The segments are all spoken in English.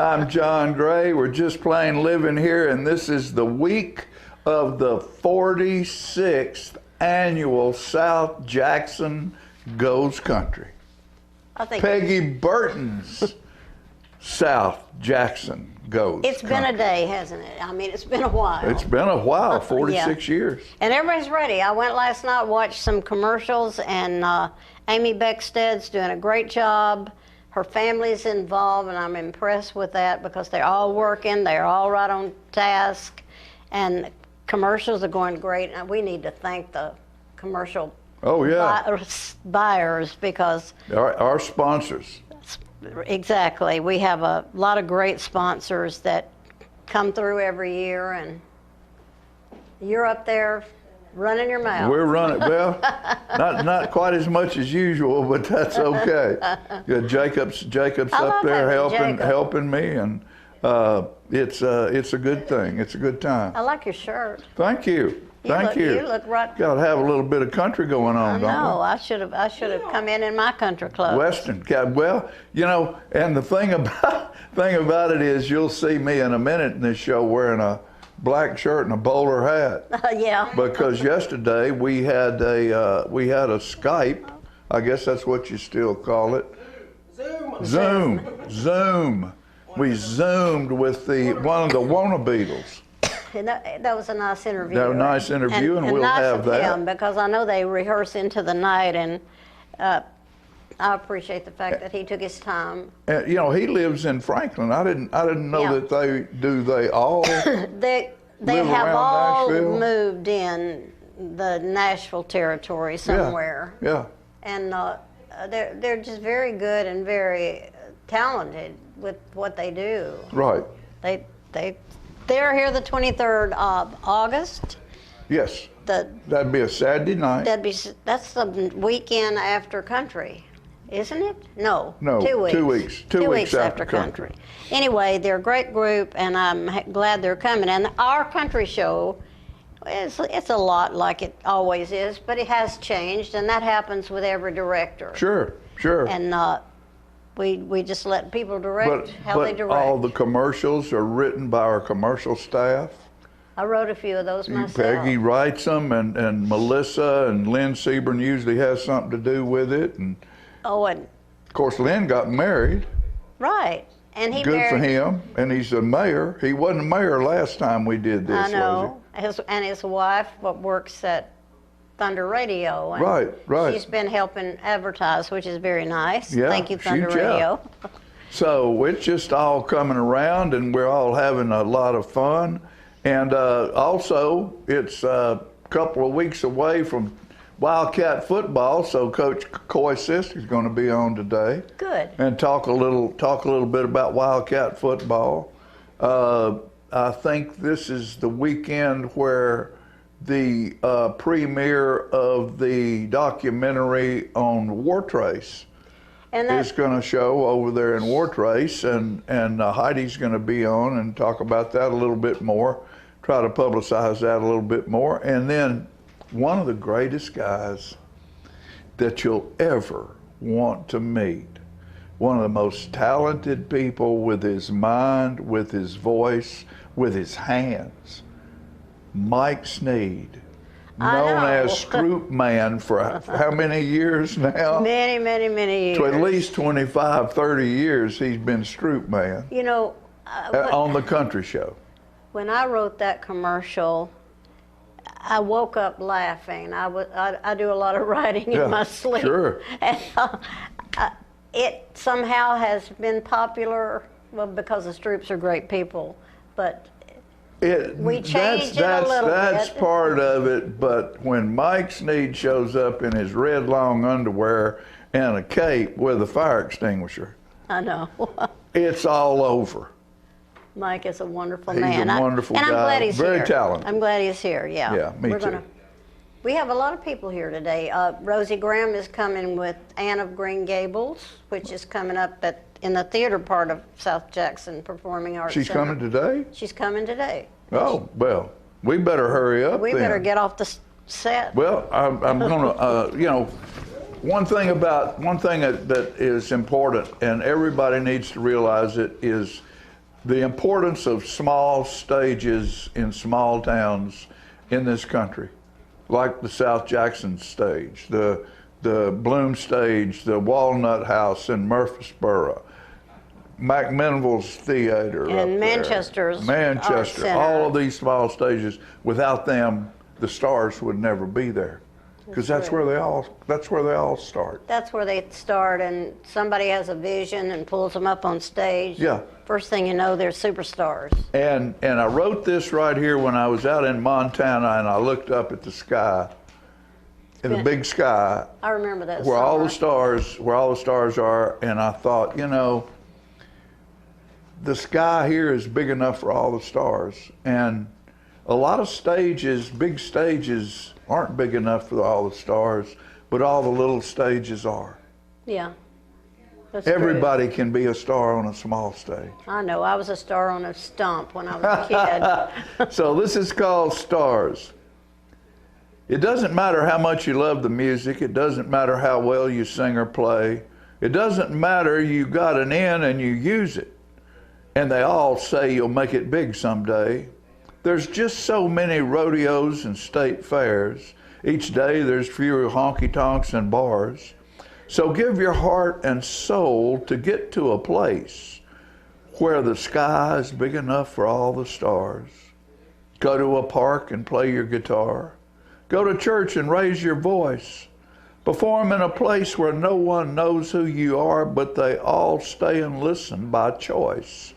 I'm John Gray. We're just plain living here, and this is the week of the 46th annual South Jackson Goes Country. Peggy Burton's South Jackson Goes It's been a day, hasn't it? I mean, it's been a while. It's been a while, 46 years. And everybody's ready. I went last night, watched some commercials, and Amy Beckstead's doing a great job. Her family's involved, and I'm impressed with that because they're all working, they're all right on task, and commercials are going great. And we need to thank the commercial buyers because our sponsors. Exactly. We have a lot of great sponsors that come through every year, and you're up there running your mouth. We're running, well, not quite as much as usual, but that's okay. Yeah, Jacob's up there helping me, and it's a good thing. It's a good time. I like your shirt. Thank you. Thank you. You look right. Got to have a little bit of country going on, don't we? No, I should have come in my country clothes. Western. Well, you know, and the thing about it is, you'll see me in a minute in this show wearing a black shirt and a bowler hat. Yeah. Because yesterday we had a Skype. I guess that's what you still call it. Zoom. We Zoomed with one of the Wanna Beatles. And that was a nice interview. That was a nice interview, and we'll nice have that. Him, because I know they rehearse into the night, and I appreciate the fact that he took his time. You know, he lives in Franklin. I didn't know that they all they have all moved in the Nashville territory somewhere. Yeah. And they're just very good and very talented with what they do. Right. They're here the 23rd of August. Yes. That'd be a Saturday night. That's the weekend after country, isn't it? No. 2 weeks. 2 weeks after country. Anyway, they're a great group, and I'm glad they're coming. And our country show, it's a lot like it always is, but it has changed, and that happens with every director. Sure. And we just let people direct how they direct. But all the commercials are written by our commercial staff. I wrote a few of those myself. Peggy writes them, and Melissa and Lynn Sebring usually has something to do with it. And of course, Lynn got married. Right. And he Good for him. And he's a mayor. He wasn't a mayor last time we did this, I know. His wife works at Thunder Radio. And right. She's been helping advertise, which is very nice. Yeah, Thank you, Thunder Radio. So it's just all coming around, and we're all having a lot of fun. And also, it's a couple of weeks away from Wildcat football, so Coach Coy Sisk is going to be on today. Good. And talk a little bit about Wildcat football. I think this is the weekend where the premiere of the documentary on Wartrace is going to show over there in Wartrace, and Heidi's going to be on and talk about that a little bit more, try to publicize that a little bit more. And then one of the greatest guys that you'll ever want to meet, one of the most talented people with his mind, with his voice, with his hands, Mike Sneed, known as Stroop Man for how many years now? Many years. To at least 25, 30 years he's been Stroop Man. You know, on the country show. When I wrote that commercial, I woke up laughing. I do a lot of writing in my sleep. Sure. And it somehow has been popular, because the Stroops are great people, but we changed it a little bit. That's part of it, but when Mike Sneed shows up in his red long underwear and a cape with a fire extinguisher, I know. It's all over. Mike is a wonderful man. He's a wonderful guy. And I'm glad he's here. Very talented. I'm glad he's here, yeah. Yeah, me too. We have a lot of people here today. Rosie Graham is coming with Anne of Green Gables, which is coming up in the theater part of South Jackson Performing Arts Center. She's coming today? She's coming today. Oh, well, we better hurry up We better get off the set. Well, I'm going to, one thing that is important, and everybody needs to realize it, is the importance of small stages in small towns in this country, like the South Jackson stage, the Bloom stage, the Walnut House in Murfreesboro, McMinnville's Theater And up there. Manchester's Art Manchester, Center. all of these small stages. Without them, the stars would never be there, because that's where they all start. That's where they start, and somebody has a vision and pulls them up on stage. Yeah. First thing you know, they're superstars. And I wrote this right here when I was out in Montana, and I looked up at the sky, in the big sky, I remember that where all summer. the stars are, and I thought, you know, the sky here is big enough for all the stars, and a lot of stages, big stages, aren't big enough for all the stars, but all the little stages are. Yeah. That's true. Everybody can be a star on a small stage. I know. I was a star on a stump when I was a kid. So this is called Stars. It doesn't matter how much you love the music. It doesn't matter how well you sing or play. It doesn't matter you got an in and you use it. And they all say you'll make it big someday. There's just so many rodeos and state fairs. Each day there's fewer honky-tonks and bars. So give your heart and soul to get to a place where the sky is big enough for all the stars. Go to a park and play your guitar. Go to church and raise your voice. Perform in a place where no one knows who you are, but they all stay and listen by choice.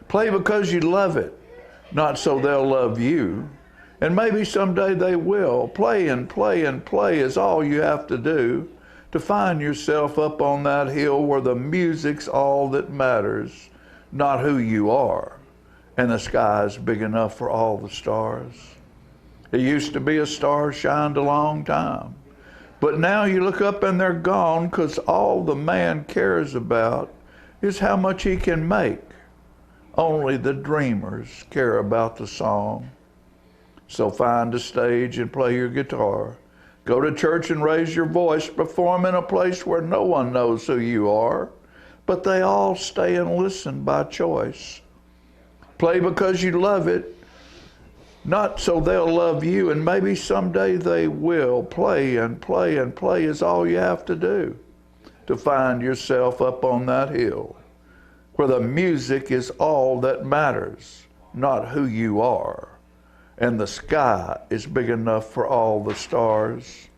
Play because you love it, not so they'll love you. And maybe someday they will. Play and play and play is all you have to do to find yourself up on that hill where the music's all that matters, not who you are. And the sky's big enough for all the stars. It used to be a star shined a long time, but now you look up and they're gone, 'cause all the man cares about is how much he can make. Only the dreamers care about the song. So find a stage and play your guitar. Go to church and raise your voice. Perform in a place where no one knows who you are, but they all stay and listen by choice. Play because you love it, not so they'll love you, and maybe someday they will. Play and play and play is all you have to do to find yourself up on that hill where the music is all that matters, not who you are. And the sky is big enough for all the stars.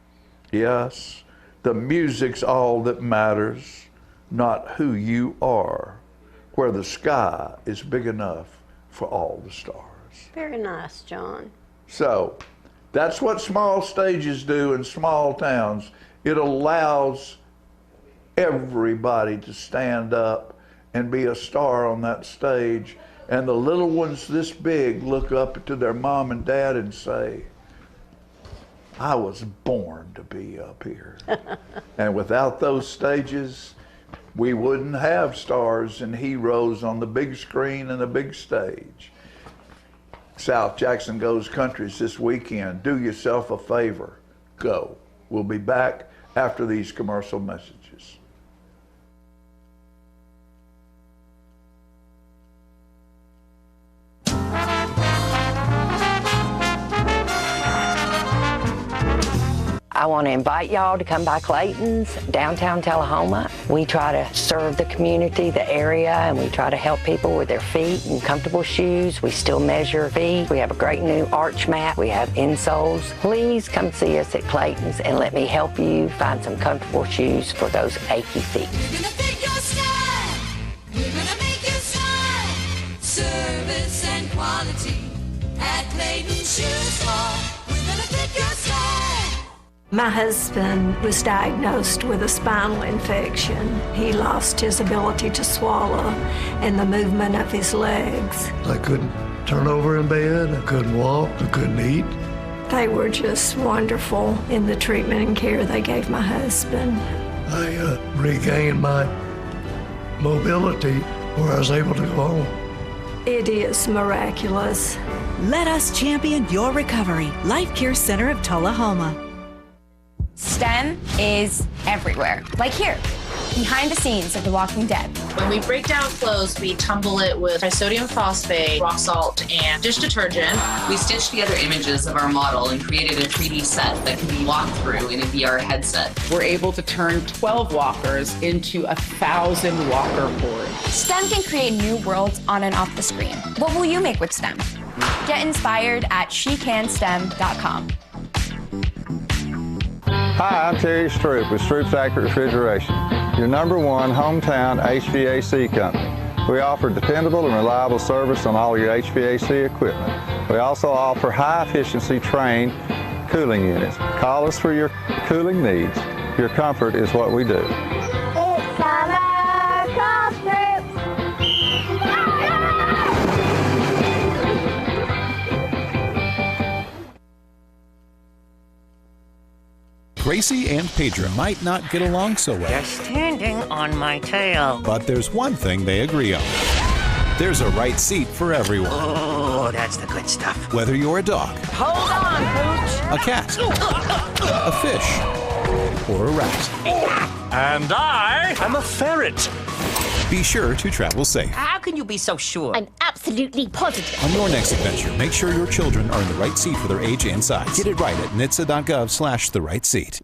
Yes, the music's all that matters, not who you are, where the sky is big enough for all the stars. Very nice, John. So that's what small stages do in small towns. It allows everybody to stand up and be a star on that stage. And the little ones this big look up to their mom and dad and say, I was born to be up here. And without those stages, we wouldn't have stars and heroes on the big screen and the big stage. South Jackson Goes Country's this weekend. Do yourself a favor. Go. We'll be back after these commercial messages. I want to invite y'all to come by Clayton's, downtown Tullahoma. We try to serve the community, the area, and we try to help people with their feet and comfortable shoes. We still measure feet. We have a great new arch mat. We have insoles. Please come see us at Clayton's and let me help you find some comfortable shoes for those achy feet. We're gonna fit your style. We're gonna make you smile. Service and quality at Clayton's Shoe Store. We're gonna fit your style. My husband was diagnosed with a spinal infection. He lost his ability to swallow and the movement of his legs. I couldn't turn over in bed, I couldn't walk, I couldn't eat. They were just wonderful in the treatment and care they gave my husband. I regained my mobility where I was able to go home. It is miraculous. Let us champion your recovery. Life Care Center of Tullahoma. STEM is everywhere. Like here, behind the scenes of The Walking Dead. When we break down clothes, we tumble it with sodium phosphate, rock salt, and dish detergent. We stitched together images of our model and created a 3D set that can be walked through in a VR headset. We're able to turn 12 walkers into 1,000 walker boards. STEM can create new worlds on and off the screen. What will you make with STEM? Get inspired at SheCanSTEM.com. Hi, I'm Terry Stroop with Stroop's Accurate Refrigeration, your #1 hometown HVAC company. We offer dependable and reliable service on all your HVAC equipment. We also offer high-efficiency trained cooling units. Call us for your cooling needs. Your comfort is what we do. It's summer, call Stroop. Gracie and Pedro might not get along so well. You're standing on my tail. But there's one thing they agree on. There's a right seat for everyone. Oh, that's the good stuff. Whether you're a dog, Hold on, Pooch. a cat, a fish, or a rat. And I'm a ferret. Be sure to travel safe. How can you be so sure? I'm absolutely positive. On your next adventure, make sure your children are in the right seat for their age and size. Get it right at nhtsa.gov/the right seat.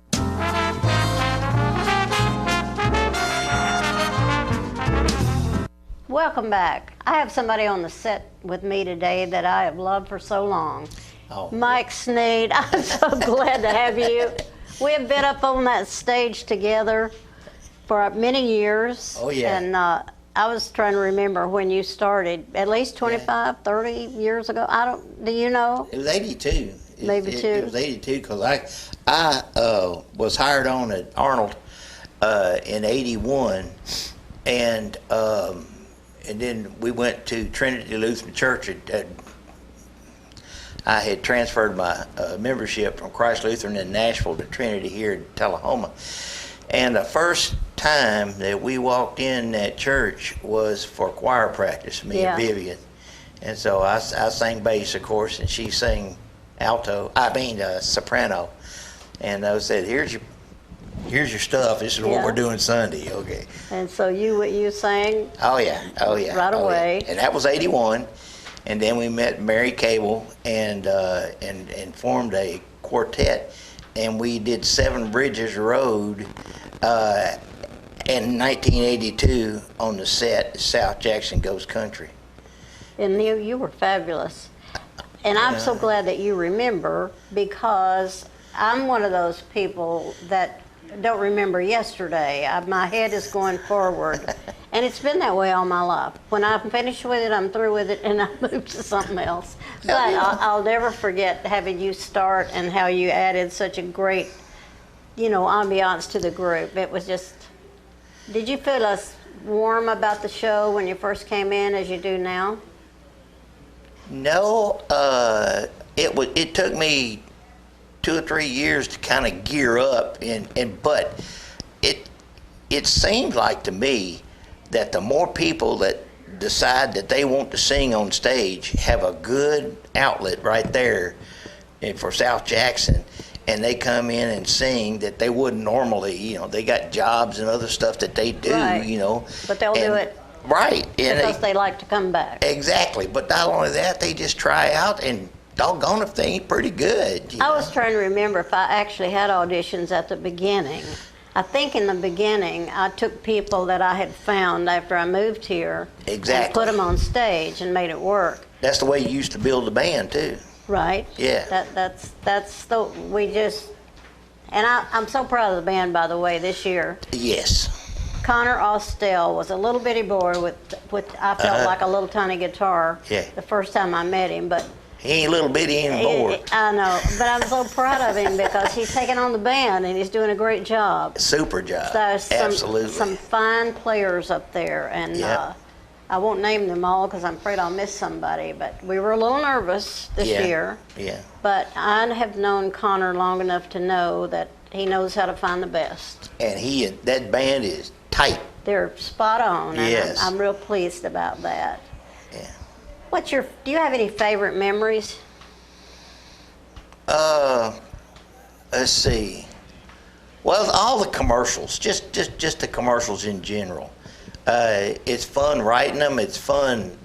Welcome back. I have somebody on the set with me today that I have loved for so long. Oh. Mike Sneed, I'm so glad to have you. We have been up on that stage together for many years. Oh, yeah. And I was trying to remember when you started, at least 25, 30 years ago. Do you know? It was 82. Maybe two. It was 82 because I was hired on at Arnold in 81, and then we went to Trinity Lutheran Church. I had transferred my membership from Christ Lutheran in Nashville to Trinity here in Tullahoma. And the first time that we walked in that church was for choir practice, me and Vivian. And so I sang bass, of course, and she sang soprano. And I said, here's your stuff. This is what we're doing Sunday, okay. And so you sang? Oh yeah. Right away. Yeah. And that was 81. And then we met Mary Cable and formed a quartet. And we did Seven Bridges Road in 1982 on the set, South Jackson Goes Country. And you were fabulous. And I'm so glad that you remember, because I'm one of those people that don't remember yesterday. My head is going forward. And it's been that way all my life. When I'm finished with it, I'm through with it, and I move to something else. But I'll never forget having you start and how you added such a great, ambiance to the group. It was just, did you feel as warm about the show when you first came in as you do now? No, it took me 2 or 3 years to kind of gear up, but it seems like to me that the more people that decide that they want to sing on stage have a good outlet right there for South Jackson, and they come in and sing that they wouldn't normally, they got jobs and other stuff that they do, Right. But they'll do it. Right. Because they like to come back. Exactly. But not only that, they just try out, and doggone if they ain't pretty good. I was trying to remember if I actually had auditions at the beginning. I think in the beginning, I took people that I had found after I moved here and put them on stage and made it work. That's the way you used to build a band, too. Right. Yeah. I'm so proud of the band, by the way, this year. Yes. Connor Austell was a little bitty boy with I felt like a little tiny guitar the first time I met him, but he ain't little bitty anymore. I know, but I'm so proud of him because he's taking on the band and he's doing a great job. Super job. Absolutely. Some fine players up there, and I won't name them all because I'm afraid I'll miss somebody, but we were a little nervous this year. Yeah. But I have known Connor long enough to know that he knows how to find the best. And that band is tight. They're spot on, and yes. I'm real pleased about that. Yeah. Do you have any favorite memories? Let's see. Well, all the commercials, just the commercials in general. It's fun writing them. It's fun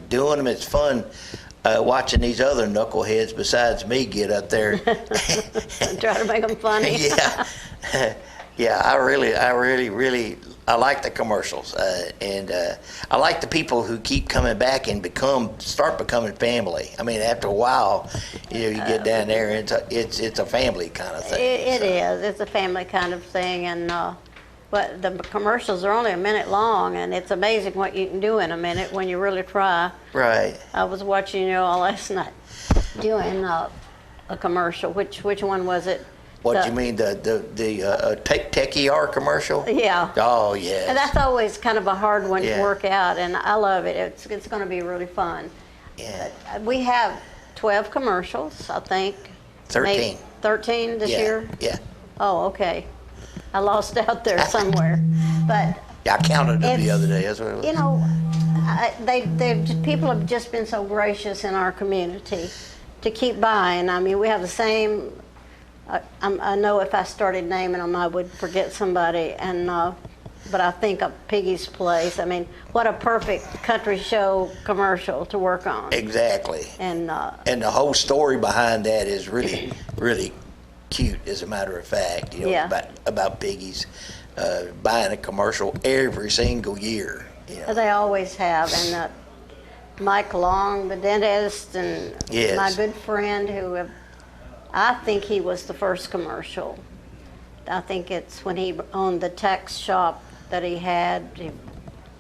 doing them. It's fun watching these other knuckleheads besides me get up there. Try to make them funny. Yeah, yeah. I really like the commercials, and I like the people who keep coming back and start becoming family. I mean, after a while, you get down there, and it's a family kind of thing. It is. It's a family kind of thing, and but the commercials are only a minute long, and it's amazing what you can do in a minute when you really try. Right. I was watching you all last night doing a commercial. Which one was it? What do you mean, the Tech ER commercial? Yeah. Oh, yes. And that's always kind of a hard one Yeah. to work out, and I love it. It's going to be really fun. Yeah. We have 12 commercials, I think. 13. Maybe 13 this year? Yeah. Oh, okay. I lost out there somewhere. But Yeah, I counted them the It's- other day. That's what it was. you know, people have just been so gracious in our community to keep buying. I mean, we have the same. I know if I started naming them, I would forget somebody. And but I think of Piggy's Place. I mean, what a perfect country show commercial to work on. Exactly. And the whole story behind that is really, really cute, as a matter of fact. You know, Yeah. about Piggy's buying a commercial every single year. You know. they always have. And Mike Long, the dentist, and Yes. my good friend I think he was the first commercial. I think it's when he owned the tax shop that he had,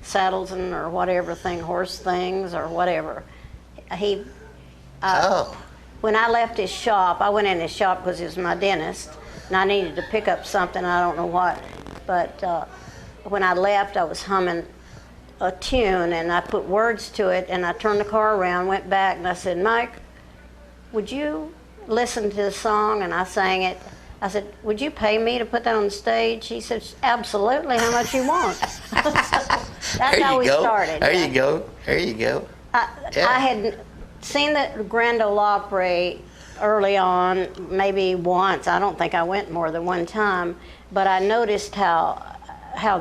Saddles and or whatever thing, horse things or whatever. When I left his shop, I went in his shop because he was my dentist, and I needed to pick up something, I don't know what. But when I left, I was humming a tune, and I put words to it, and I turned the car around, went back, and I said, Mike, would you listen to the song? And I sang it. I said, would you pay me to put that on the stage? He said, absolutely, how much you want? That's how we started. There you go. There you go. I had seen the Grand Ole Opry early on, maybe once. I don't think I went more than one time, but I noticed how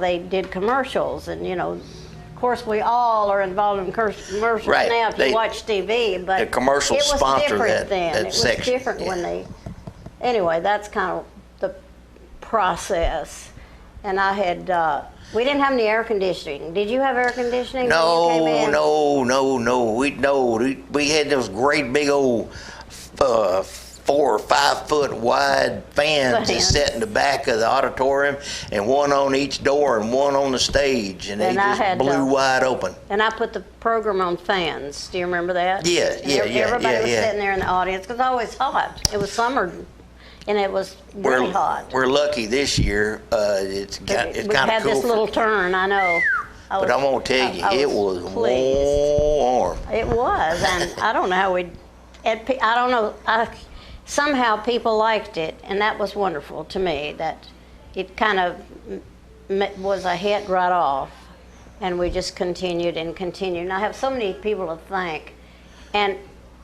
they did commercials, and you know, of course, we all are involved in commercials Right. now if you watch TV, but the commercials it was sponsor different that- then. that It was section, different when they. Anyway, that's kind of the process, and I had. We didn't have any air conditioning. Did you have air conditioning when you came in? No. We had those great big old 4 or 5 foot wide fans that sat in the back of the auditorium, and one on each door and one on the stage, and they And I just had, blew wide open. And I put the program on fans. Do you remember that? Yeah, And yeah, yeah, Everybody yeah, was yeah. sitting there in the audience because it's always hot. It was summer, and it was really hot. We're lucky this year. It's We kind of had cool. this little turn, I know. But I'm gonna tell you, it was pleased. warm. It was, and I don't know how we. I don't know. Somehow people liked it, and that was wonderful to me. That it kind of was a hit right off, and we just continued and continued. And I have so many people to thank. And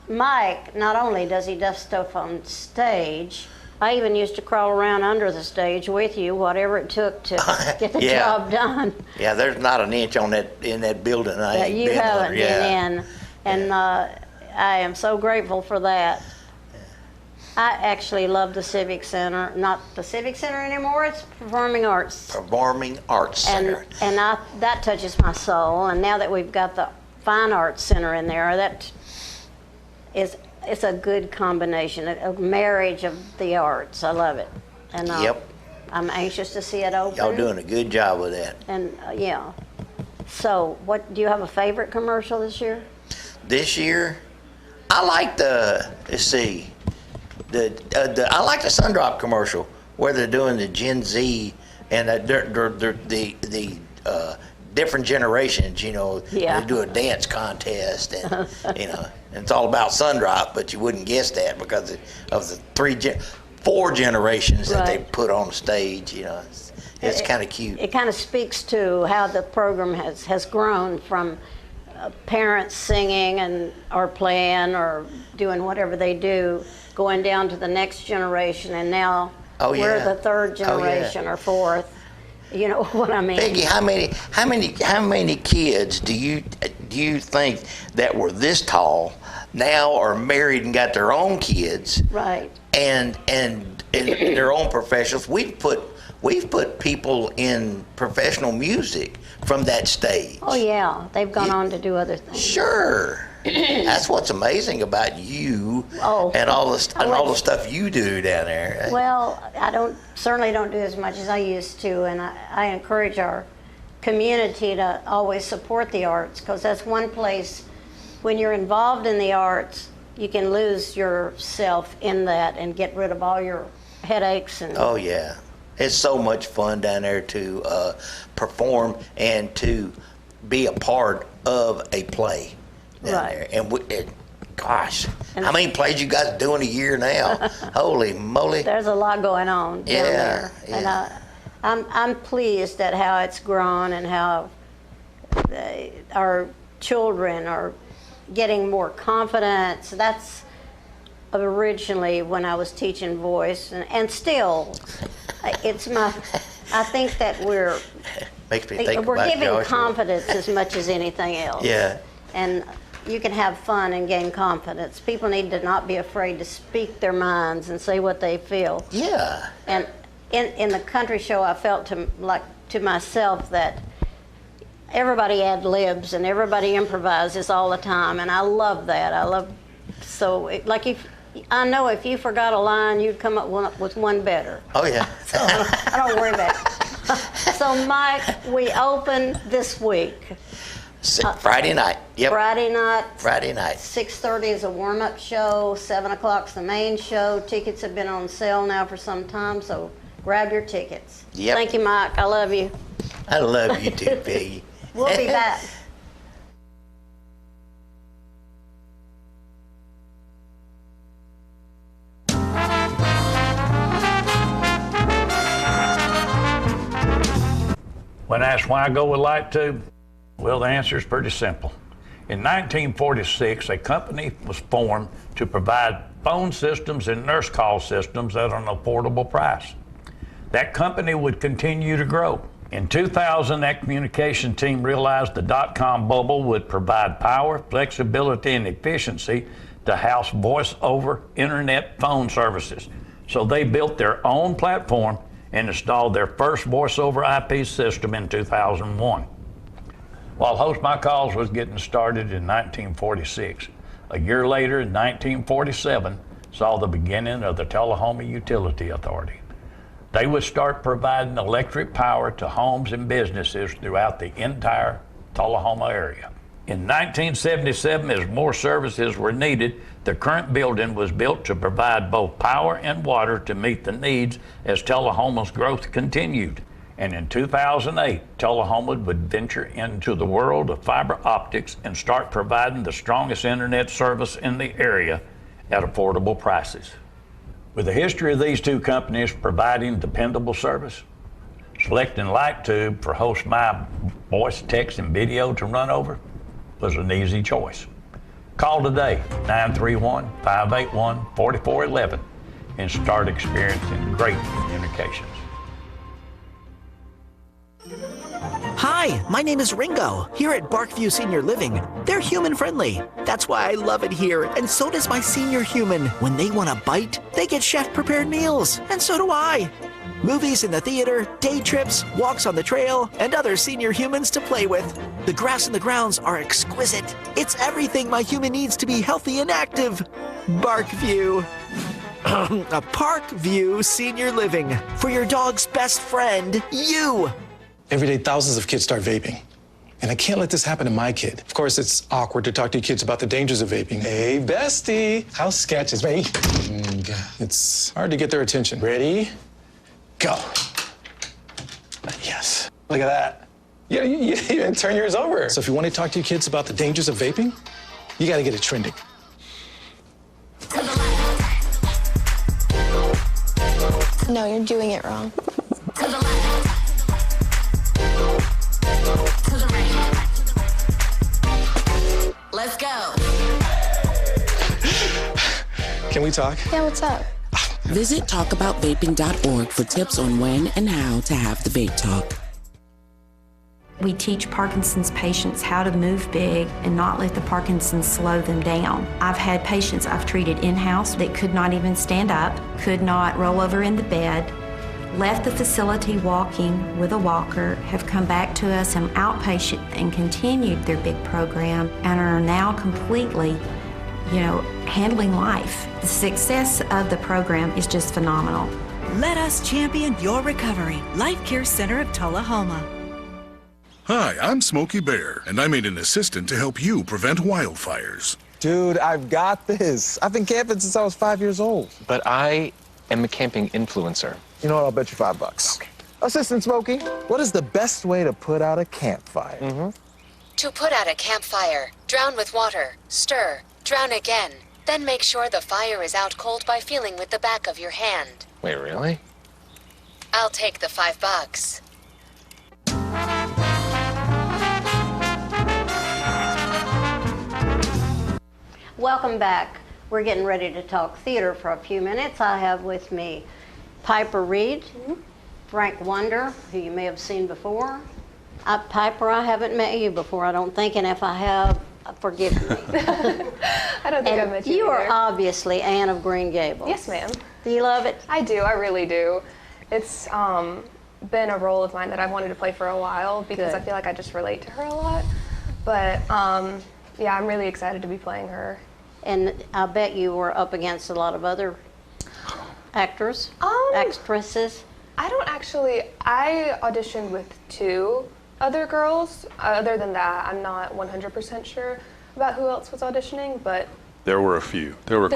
Mike, not only does he do stuff on stage, I even used to crawl around under the stage with you, whatever it took to get the Yeah. job done. Yeah, there's not an inch in that building I That ain't you been haven't under. been in, and I am so grateful for that. I actually love the Civic Center. Not the Civic Center anymore, it's Performing Arts. Performing Arts Center. And that touches my soul. And now that we've got the Fine Arts Center in there, it's a good combination, a marriage of the arts. I love it. And Yep. I'm anxious to see it open. Y'all doing a good job with that. And yeah. So, do you have a favorite commercial this year? This year, I like let's see, I like the Sundrop commercial where they're doing the Gen Z and the different generations. You know, Yeah. they do a dance contest, and you know, and it's all about Sundrop, but you wouldn't guess that because of the 4 generations that they Right. put on stage. You know, it's kind of cute. It kind of speaks to how the program has grown from parents singing or playing or doing whatever they do, going down to the next generation, and now Oh, yeah. We're the third Oh, yeah. generation or fourth. You know what I mean? Peggy, how many kids do you think that were this tall now are married and got their own kids? Right. And their own professionals. We've put people in professional music from that stage. Oh yeah, they've gone on to do other things. Sure. That's what's amazing about you and all the stuff you do down there. Well, I certainly don't do as much as I used to, and I encourage our community to always support the arts, because that's one place when you're involved in the arts, you can lose yourself in that and get rid of all your headaches and. Oh yeah, it's so much fun down there to perform and to be a part of a play down there. And gosh, how many plays you guys doing a year now? Holy moly! There's a lot going on down there, and I'm pleased at how it's grown and how our children are getting more confidence. That's originally when I was teaching voice, and still, it's my. I think that we're giving confidence as much as anything else. Yeah. And you can have fun and gain confidence. People need to not be afraid to speak their minds and say what they feel. Yeah. And in the country show, I felt to myself that everybody ad-libs and everybody improvises all the time, and I love that. I know if you forgot a line, you'd come up with one better. Oh yeah. So I don't worry about it. So Mike, we open this week. Friday night. Yep. Friday night. 6:30 is a warm-up show. 7 o'clock's the main show. Tickets have been on sale now for some time, so grab your tickets. Yep. Thank you, Mike. I love you. I love you too, Peggy. We'll be back. When asked why I go with light tube, well, the answer is pretty simple. In 1946, a company was formed to provide phone systems and nurse call systems at an affordable price. That company would continue to grow. In 2000, that communication team realized the dot-com bubble would provide power, flexibility, and efficiency to house voice-over internet phone services. So they built their own platform and installed their first voice-over IP system in 2001. While Host My Calls was getting started in 1946, a year later, in 1947, saw the beginning of the Tullahoma Utility Authority. They would start providing electric power to homes and businesses throughout the entire Tullahoma area. In 1977, as more services were needed, the current building was built to provide both power and water to meet the needs as Tullahoma's growth continued. And in 2008, Tullahoma would venture into the world of fiber optics and start providing the strongest internet service in the area at affordable prices. With the history of these two companies providing dependable service, selecting LightTube for Host My voice, text, and video to run over was an easy choice. Call today, 931-581-4411, and start experiencing great communications. Hi, my name is Ringo, here at Barkview Senior Living. They're human-friendly. That's why I love it here, and so does my senior human. When they want a bite, they get chef-prepared meals, and so do I. Movies in the theater, day trips, walks on the trail, and other senior humans to play with. The grass and the grounds are exquisite. It's everything my human needs to be healthy and active. Barkview. A Parkview Senior Living. For your dog's best friend, you. Every day, thousands of kids start vaping. And I can't let this happen to my kid. Of course, it's awkward to talk to your kids about the dangers of vaping. Hey, bestie, how sketch is me? It's hard to get their attention. Ready? Go. Yes. Look at that. Yeah, you even turn yours over. So if you want to talk to your kids about the dangers of vaping, you got to get it trending. No, you're doing it wrong. Let's go. Can we talk? Yeah, what's up? Visit talkaboutvaping.org for tips on when and how to have the vape talk. We teach Parkinson's patients how to move big and not let the Parkinson's slow them down. I've had patients I've treated in-house that could not even stand up, could not roll over in the bed, left the facility walking with a walker, have come back to us in outpatient and continued their big program and are now completely, handling life. The success of the program is just phenomenal. Let us champion your recovery. Life Care Center of Tullahoma. Hi, I'm Smokey Bear, and I made an assistant to help you prevent wildfires. Dude, I've got this. I've been camping since I was 5 years old. But I am a camping influencer. You know what? I'll bet you $5. Okay. Assistant Smokey, what is the best way to put out a campfire? To put out a campfire, drown with water, stir, drown again. Then make sure the fire is out cold by feeling with the back of your hand. Wait, really? I'll take the $5. Welcome back. We're getting ready to talk theater for a few minutes. I have with me Piper Reed, Frank Wonder, who you may have seen before. Piper, I haven't met you before, I don't think, and if I have, forgive me. I don't think I've met you. You are either. obviously Anne of Green Gables. Yes, ma'am. Do you love it? I do. I really do. It's been a role of mine that I've wanted to play for a while because I feel like I just relate to her a lot. But yeah, I'm really excited to be playing her. And I bet you were up against a lot of other actors, actresses. I don't actually. I auditioned with 2 other girls. Other than that, I'm not 100% sure about who else was auditioning, but there were a few. There were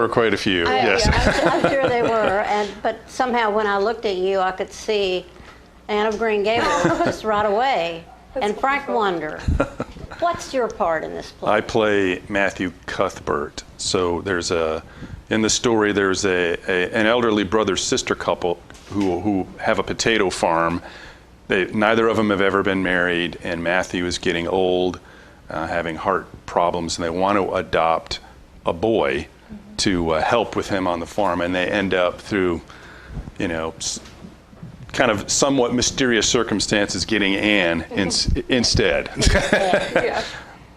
quite a few. Yes. Yeah, I'm sure they were. But somehow when I looked at you, I could see Anne of Green Gables just right away. And Frank Wonder. What's your part in this play? I play Matthew Cuthbert. So in the story, there's an elderly brother-sister couple who have a potato farm. Neither of them have ever been married, and Matthew is getting old, having heart problems, and they want to adopt a boy to help with him on the farm, and they end up through, kind of somewhat mysterious circumstances getting Anne instead. Yeah.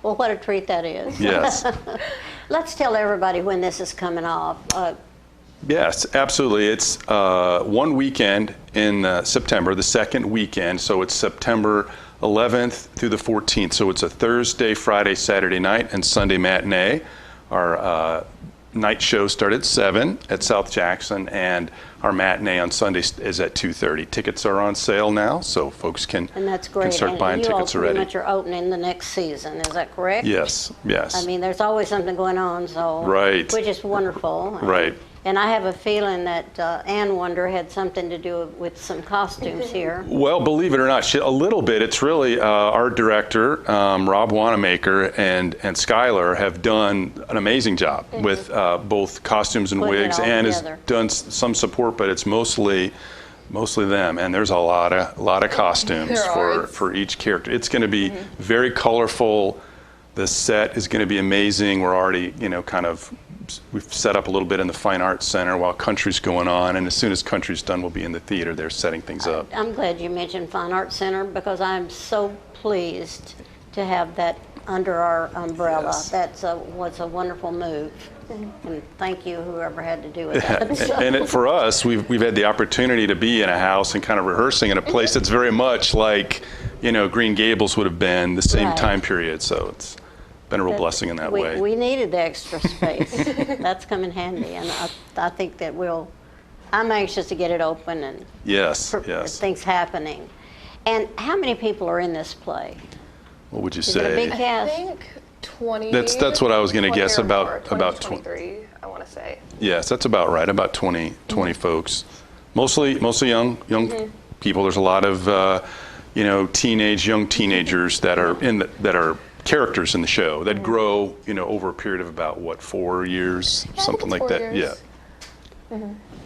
Well, what a treat that is. Yes. Let's tell everybody when this is coming off. Yes, absolutely. It's one weekend in September, the second weekend, so it's September 11th through the 14th. So it's a Thursday, Friday, Saturday night, and Sunday matinee. Our night show started at 7 at South Jackson, and our matinee on Sunday is at 2:30. Tickets are on sale now, so folks can, and that's great. Start buying tickets already. You all pretty much are opening the next season, is that correct? Yes, yes. I mean, there's always something going on, so right. Which is wonderful. Right. And I have a feeling that Anne Wonder had something to do with some costumes here. Well, believe it or not, a little bit. It's really our director, Rob Wanamaker, and Skylar have done an amazing job with both costumes and wigs. Anne has done some support, but it's mostly them. And there's a lot of costumes for each character. It's going to be very colorful. The set is going to be amazing. We're already, we've set up a little bit in the Fine Arts Center while Country's going on, and as soon as Country's done, we'll be in the theater there setting things up. I'm glad you mentioned Fine Arts Center because I'm so pleased to have that under our umbrella. Yes. That was a wonderful move. And thank you, whoever had to do with that. And for us, we've had the opportunity to be in a house and kind of rehearsing in a place that's very much like, Green Gables would have been the same time period. So it's been a real blessing in that way. We needed the extra space. That's come in handy, and I think that I'm anxious to get it open and things happening. And how many people are in this play? What would you Is say? it a big cast? I think 20. That's what I was going to guess, about 23. I want to say. Yes, that's about right. About 20 folks, mostly young people. There's a lot of young teenagers that are that are characters in the show that grow over a period of about 4 years, something like that. Years. Yeah.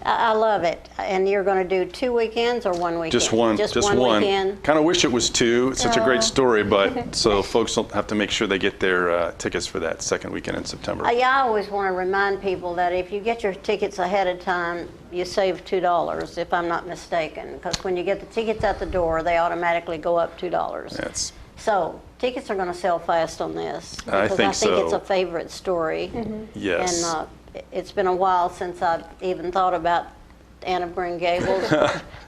I love it. And you're going to do 2 weekends or 1 weekend? Just one. Just one weekend. Kind of wish it was 2. It's such a great story, but so folks will have to make sure they get their tickets for that second weekend in September. I always want to remind people that if you get your tickets ahead of time, you save $2, if I'm not mistaken, because when you get the tickets at the door, they automatically go up $2. Yes. So tickets are going to sell fast on this. I Because think I think so. it's a favorite story. Yes. And it's been a while since I've even thought about Anne of Green Gables,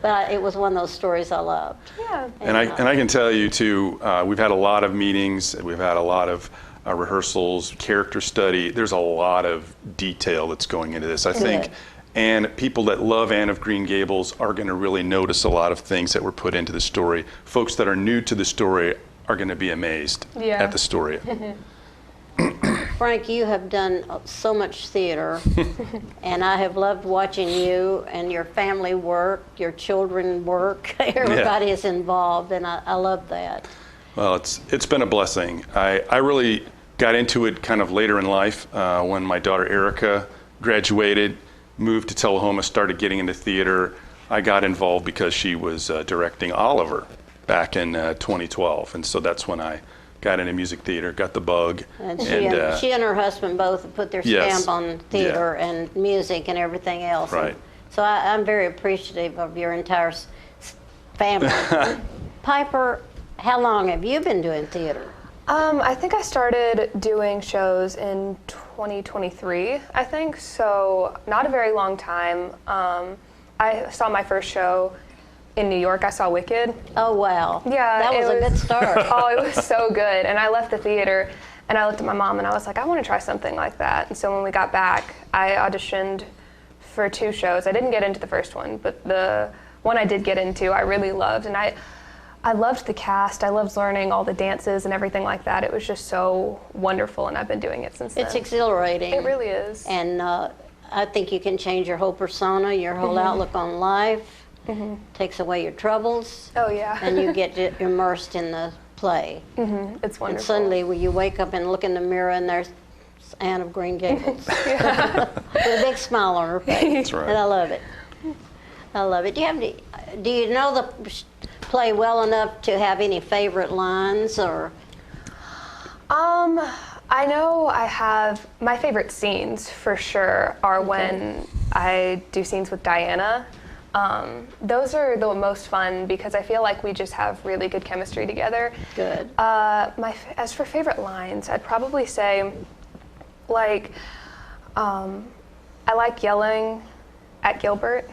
but it was one of those stories I loved. Yeah. And I can tell you too, we've had a lot of meetings, we've had a lot of rehearsals, character study. There's a lot of detail that's going into this. I think, and people that love Anne of Green Gables are going to really notice a lot of things that were put into the story. Folks that are new to the story are going to be amazed at the story. Frank, you have done so much theater, and I have loved watching you and your family work, your children work. Everybody is involved, and I love that. Well, it's been a blessing. I really got into it kind of later in life when my daughter Erica graduated, moved to Tullahoma, started getting into theater. I got involved because she was directing Oliver back in 2012, and so that's when I got into music theater, got the bug. And she and her husband both put their stamp on theater and music and everything else. Right. And so I'm very appreciative of your entire family. Piper, how long have you been doing theater? I think I started doing shows in 2023, I think, so not a very long time. I saw my first show in New York. I saw Wicked. Oh, wow. Yeah. That was a good start. Oh, it was so good. And I left the theater and I looked at my mom and I was like, I want to try something like that. And so when we got back, I auditioned for 2 shows. I didn't get into the first one, but the one I did get into, I really loved. And I loved the cast. I loved learning all the dances and everything like that. It was just so wonderful, and I've been doing it since then. It's exhilarating. It really is. And I think you can change your whole persona, your whole outlook on life. Takes away your troubles. Oh, yeah. And you get immersed in the play. It's wonderful. And suddenly when you wake up and look in the mirror and there's Anne of Green Gables. With a big smile on her face. That's right. And I love it. I love it. Do you know the play well enough to have any favorite lines or? I know I have my favorite scenes for sure are when I do scenes with Diana. Those are the most fun because I feel like we just have really good chemistry together. Good. As for favorite lines, I'd probably say, like, I like yelling at Gilbert.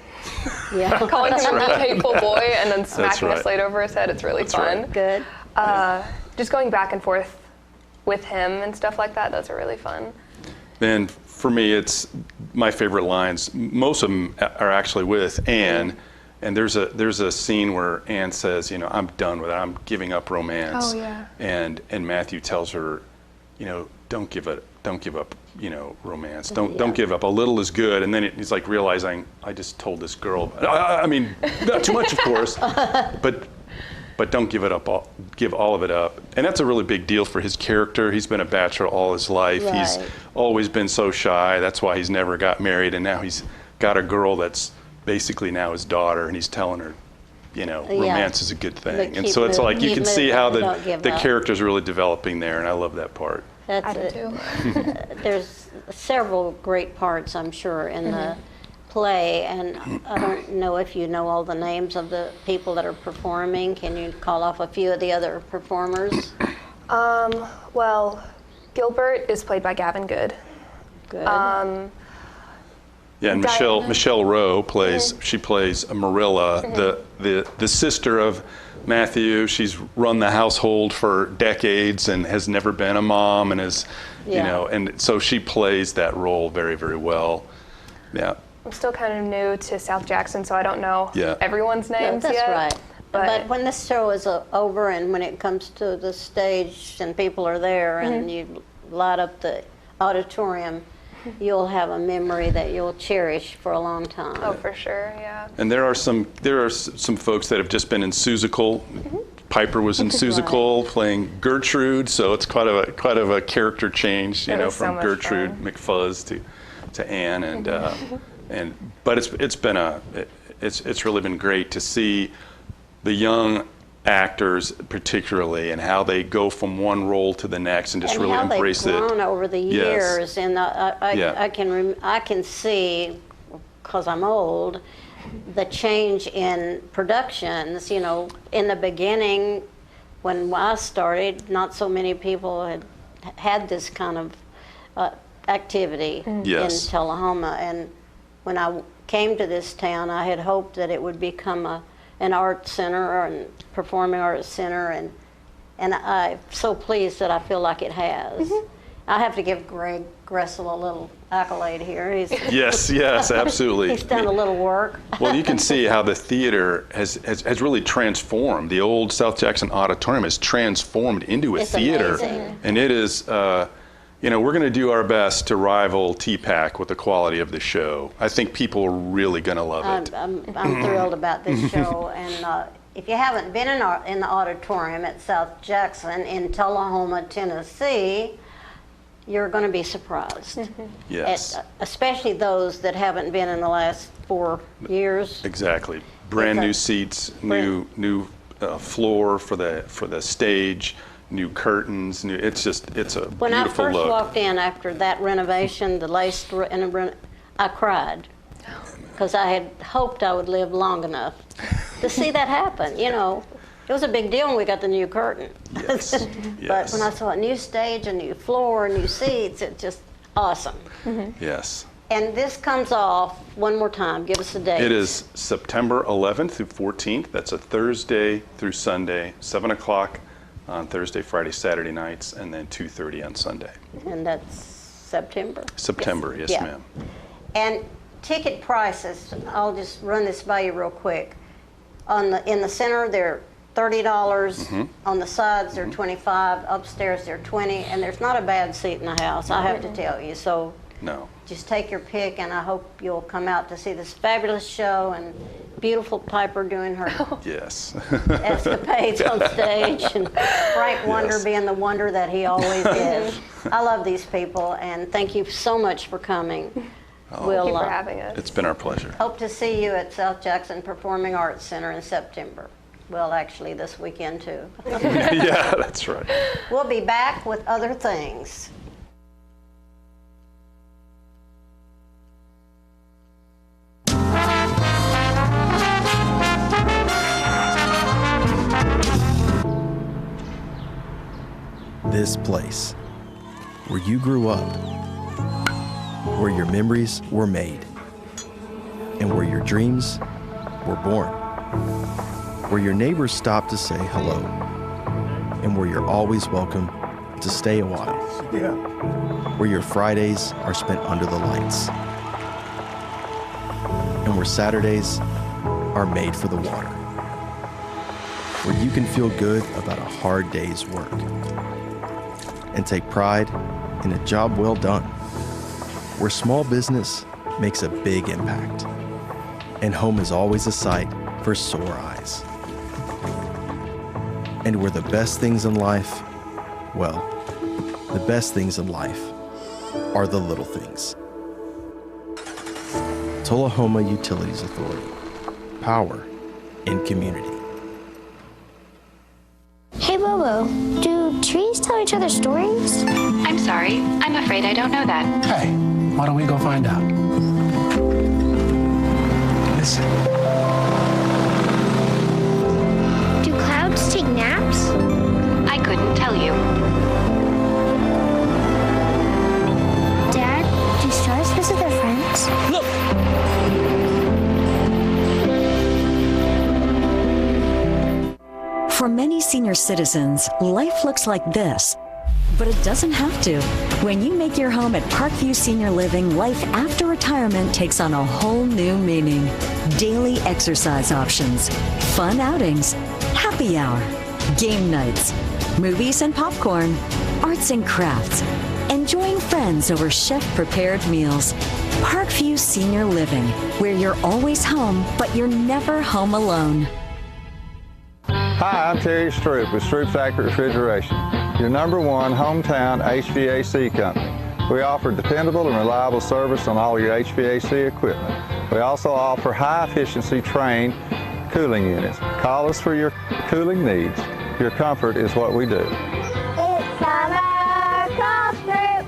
Yeah. Calling him a hateful boy and then smacking right. a slate over his head. It's really fun. Right. Good. Just going back and forth with him and stuff like that, those are really fun. And for me, it's my favorite lines. Most of them are actually with Anne, and there's a scene where Anne says, I'm done with it. I'm giving up romance. Oh, yeah. And Matthew tells her, don't give up, romance. Don't give up. A little is good. And then he's like realizing, I just told this girl. I mean, not too much, of course, but don't give it up. Give all of it up. And that's a really big deal for his character. He's been a bachelor all his life. Right. He's always been so shy. That's why he's never got married. And now he's got a girl that's basically now his daughter, and he's telling her, romance is a good thing. And so it's like you can see how the character's really developing there, and I love that part. I do too. There's several great parts, I'm sure, in the play, and I don't know if you know all the names of the people that are performing. Can you call off a few of the other performers? Well, Gilbert is played by Gavin Good. Good. Yeah, and Michelle Rowe plays. She plays Marilla, the sister of Matthew. She's run the household for decades and has never been a mom, and is, and so she plays that role very, very well. Yeah. I'm still kind of new to South Jackson, so I don't know everyone's names That's yet. right. But when this show is over and when it comes to the stage and people are there and you light up the auditorium, you'll have a memory that you'll cherish for a long time. Oh, for sure, yeah. And there are some folks that have just been in Seussical. Piper was in Seussical playing Gertrude, so it's quite of a character change, from so much Gertrude fun. McFuzz to Anne, and but it's really been great to see the young actors particularly and how they go from one role to the next and just really embrace it. And how they've grown over the years. Yes. And I can see, because I'm old, the change in productions. You know, in the beginning, when I started, not so many people had this kind of activity in Tullahoma. And when I came to this town, I had hoped that it would become an art center or a performing arts center, and I'm so pleased that I feel like it has. I have to give Greg Gressel a little accolade here. Yes, absolutely. He's done a little work. Well, you can see how the theater has really transformed. The old South Jackson Auditorium has transformed into a theater. Amazing. And it is, you know, we're going to do our best to rival TPAC with the quality of the show. I think people are really going to love it. I'm thrilled about this show. And if you haven't been in the auditorium at South Jackson in Tullahoma, Tennessee, you're going to be surprised. Yes. Especially those that haven't been in the last 4 years. Exactly. Brand new seats, new floor for the stage, new curtains. It's a beautiful look. When I first walked in after that renovation, the lace, I cried because I had hoped I would live long enough to see that happen. You know, it was a big deal when we got the new curtain. Yes. But when I saw a new stage, a new floor, new seats, it's just awesome. Yes. And this comes off one more time. Give us a date. It is September 11th through 14th. That's a Thursday through Sunday, 7 o'clock on Thursday, Friday, Saturday nights, and then 2:30 on Sunday. And that's September? September, yes, ma'am. And ticket prices, I'll just run this by you real quick. In the center, they're $30. On the sides, they're $25. Upstairs, they're $20. And there's not a bad seat in the house, I have to tell you. So just take your pick, and I hope you'll come out to see this fabulous show and beautiful Piper doing her escapades on stage, and Frank Wonder being the wonder that he always is. I love these people, and thank you so much for coming. Thank you for having us. It's been our pleasure. Hope to see you at South Jackson Performing Arts Center in September. Well, actually, this weekend, too. Yeah, that's right. We'll be back with other things. This place, where you grew up, where your memories were made, and where your dreams were born, where your neighbors stop to say hello, and where you're always welcome to stay a while, where your Fridays are spent under the lights, and where Saturdays are made for the water, where you can feel good about a hard day's work and take pride in a job well done, where small business makes a big impact, and home is always a sight for sore eyes. And where the best things in life, well, the best things in life are the little things. Tullahoma Utilities Authority. Power in community. Hey, Bobo, do trees tell each other stories? I'm sorry. I'm afraid I don't know that. Hey, why don't we go find out? Listen. Do clouds take naps? I couldn't tell you. Dad, do stars visit their friends? Look! For many senior citizens, life looks like this, but it doesn't have to. When you make your home at Parkview Senior Living, life after retirement takes on a whole new meaning. Daily exercise options, fun outings, happy hour, game nights, movies and popcorn, arts and crafts, enjoying friends over chef-prepared meals. Parkview Senior Living, where you're always home, but you're never home alone. Hi, I'm Terry Stroop with Stroop Factory Refrigeration, your #1 hometown HVAC company. We offer dependable and reliable service on all your HVAC equipment. We also offer high-efficiency trained cooling units. Call us for your cooling needs. Your comfort is what we do. It's summer golf trips.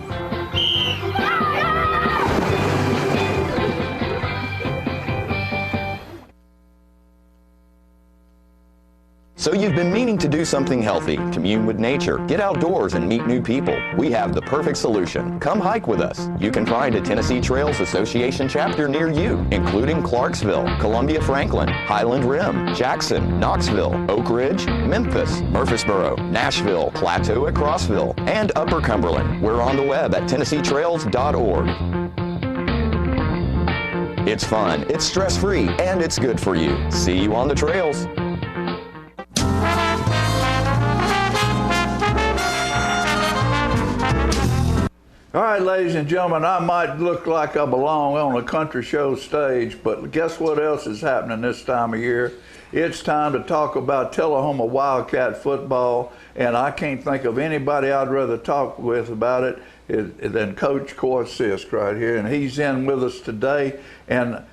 So you've been meaning to do something healthy, commune with nature, get outdoors and meet new people. We have the perfect solution. Come hike with us. You can find a Tennessee Trails Association chapter near you, including Clarksville, Columbia Franklin, Highland Rim, Jackson, Knoxville, Oak Ridge, Memphis, Murfreesboro, Nashville, Plateau at Crossville, and Upper Cumberland. We're on the web at TennesseeTrails.org. It's fun, it's stress-free, and it's good for you. See you on the trails. All right, ladies and gentlemen, I might look like I belong on a country show stage, but guess what else is happening this time of year? It's time to talk about Tullahoma Wildcat football, and I can't think of anybody I'd rather talk with about it than Coach Coy Sisk right here, and he's in with us today. And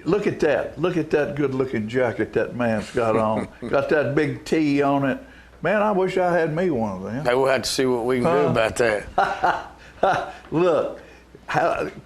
look at that. Look at that good-looking jacket that man's got on. Got that big T on it. Man, I wish I had me one of them. Hey, we'll have to see what we can do about that. Look,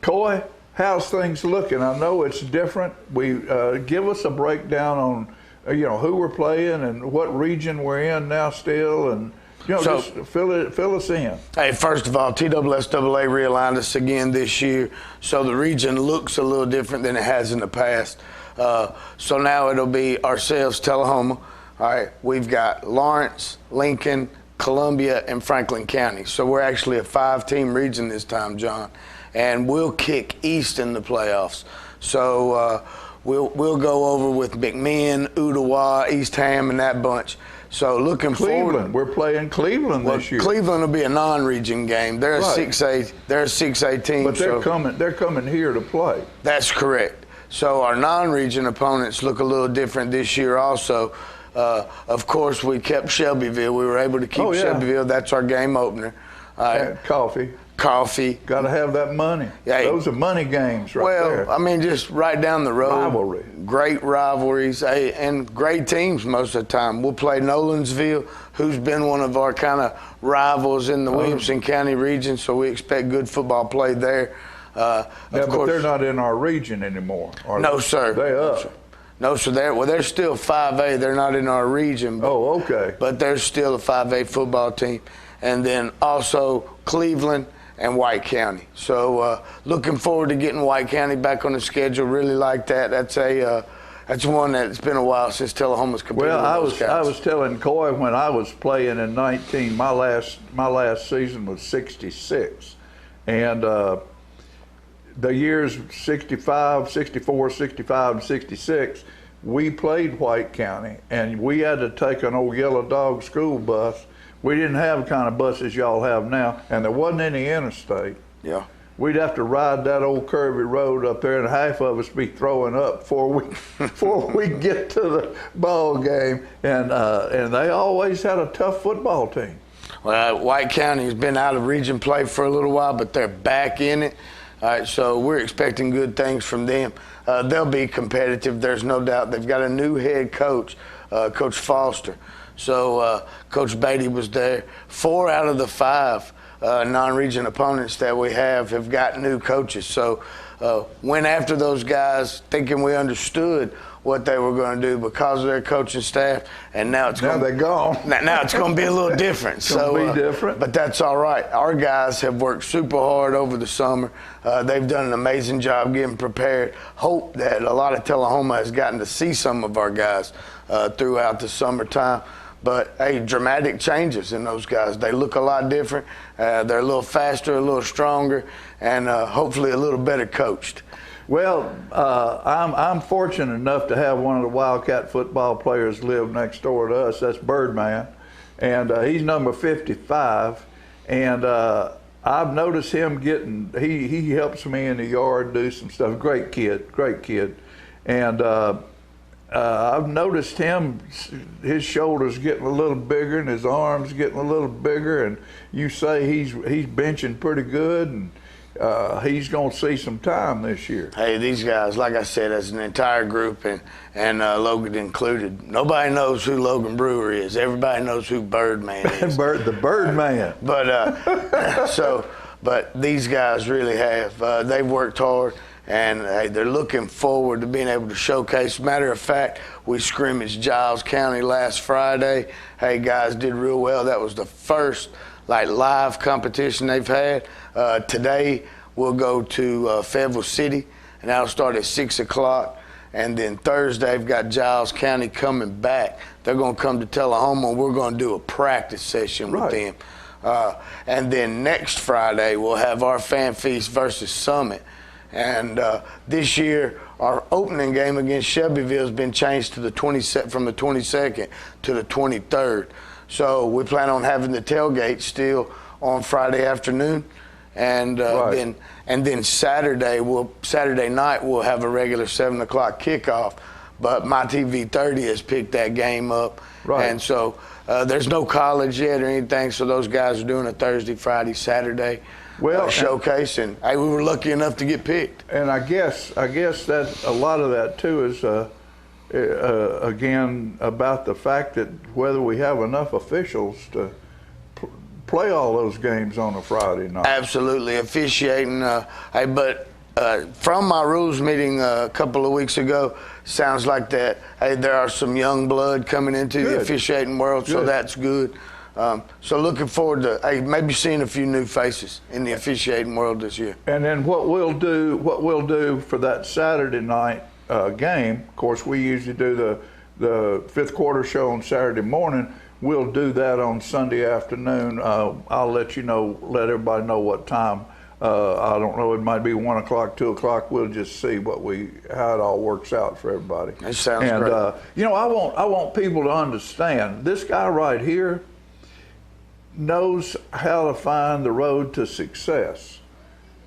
Coy, how's things looking? I know it's different. Give us a breakdown on, who we're playing and what region we're in now still, and just fill us in. Hey, first of all, TSSAA realigned us again this year, so the region looks a little different than it has in the past. So now it'll be ourselves, Tullahoma. All right, we've got Lawrence, Lincoln, Columbia, and Franklin County. So we're actually a 5-team region this time, John, and we'll kick East in the playoffs. So we'll go over with McMinn, Ooltewah, East Ham, and that bunch. So looking forward. We're playing Cleveland this year. Cleveland will be a non-region game. They're right. a 6A. They're a 6A team. But they're coming here to play. That's correct. So our non-region opponents look a little different this year also. Of course, we kept Shelbyville. We were able to keep Shelbyville. That's our game opener. Coffee. Got to have that money. Yeah, those are money games there. Well, I mean, just right down the road. Rivalry. Great rivalries and great teams most of the time. We'll play Nolensville, who's been one of our kind of rivals in the Williamson County region, so we expect good football played there. But they're not in our region anymore, are no, they? Sir. They up. No, so they're still 5A. They're not in our region. But, okay. But they're still a 5A football team. And then also Cleveland and White County. So looking forward to getting White County back on the schedule. Really like that. That's one that's been a while since Tullahoma's competed with those guys. I was telling Coy when I was playing in 19, my last season was 66. And the years 65, 64, 65, and 66, we played White County, and we had to take an old yellow dog school bus. We didn't have the kind of buses y'all have now, and there wasn't any interstate. Yeah. We'd have to ride that old curvy road up there, and half of us be throwing up before we get to the ball game. And they always had a tough football team. Well, White County has been out of region play for a little while, but they're back in it. All right, so we're expecting good things from them. They'll be competitive, there's no doubt. They've got a new head coach, Coach Foster. So Coach Beatty was there. 4 out of the 5 non-region opponents that we have got new coaches. So went after those guys thinking we understood what they were going to do because of their coaching staff, and now they're gone. Now it's going to be a little different. It's going to be different. But that's all right. Our guys have worked super hard over the summer. They've done an amazing job getting prepared. Hope that a lot of Tullahoma has gotten to see some of our guys throughout the summertime. But, hey, dramatic changes in those guys. They look a lot different. They're a little faster, a little stronger, and hopefully a little better coached. Well, I'm fortunate enough to have one of the Wildcat football players live next door to us. That's Birdman, and he's number 55. And I've noticed him getting. He helps me in the yard do some stuff. Great kid. And I've noticed his shoulders getting a little bigger and his arms getting a little bigger. And you say he's benching pretty good, and he's going to see some time this year. Hey, these guys, like I said, as an entire group, and Logan included, nobody knows who Logan Brewer is. Everybody knows who Birdman is. The Birdman. But these guys really have. They've worked hard, and hey, they're looking forward to being able to showcase. Matter of fact, we scrimmaged Giles County last Friday. Hey, guys did real well. That was the first live competition they've had. Today we'll go to Fayetteville City, and that'll start at 6 o'clock. And then Thursday we've got Giles County coming back. They're going to come to Tullahoma, and we're going to do a practice session with them. And then next Friday we'll have our Fan Feast versus Summit. And this year our opening game against Shelbyville has been changed to from the 22nd to the 23rd. So we plan on having the tailgate still on Friday afternoon, and then Saturday night we'll have a regular 7 o'clock kickoff. But My TV 30 has picked that game up, and so there's no college yet or anything. So those guys are doing a Thursday, Friday, Saturday showcase, and hey, we were lucky enough to get picked. And I guess that a lot of that too is. Again, about the fact that whether we have enough officials to play all those games on a Friday night. Absolutely, officiating. But from my rules meeting a couple of weeks ago, sounds like that. Hey, there are some young blood coming into the officiating world, so that's good. So looking forward to maybe seeing a few new faces in the officiating world this year. And then what we'll do for that Saturday night game, of course, we usually do the fifth quarter show on Saturday morning. We'll do that on Sunday afternoon. I'll let everybody know what time. I don't know, it might be 1 o'clock, 2 o'clock. We'll just see how it all works out for everybody. That sounds great. I want people to understand, this guy right here knows how to find the road to success.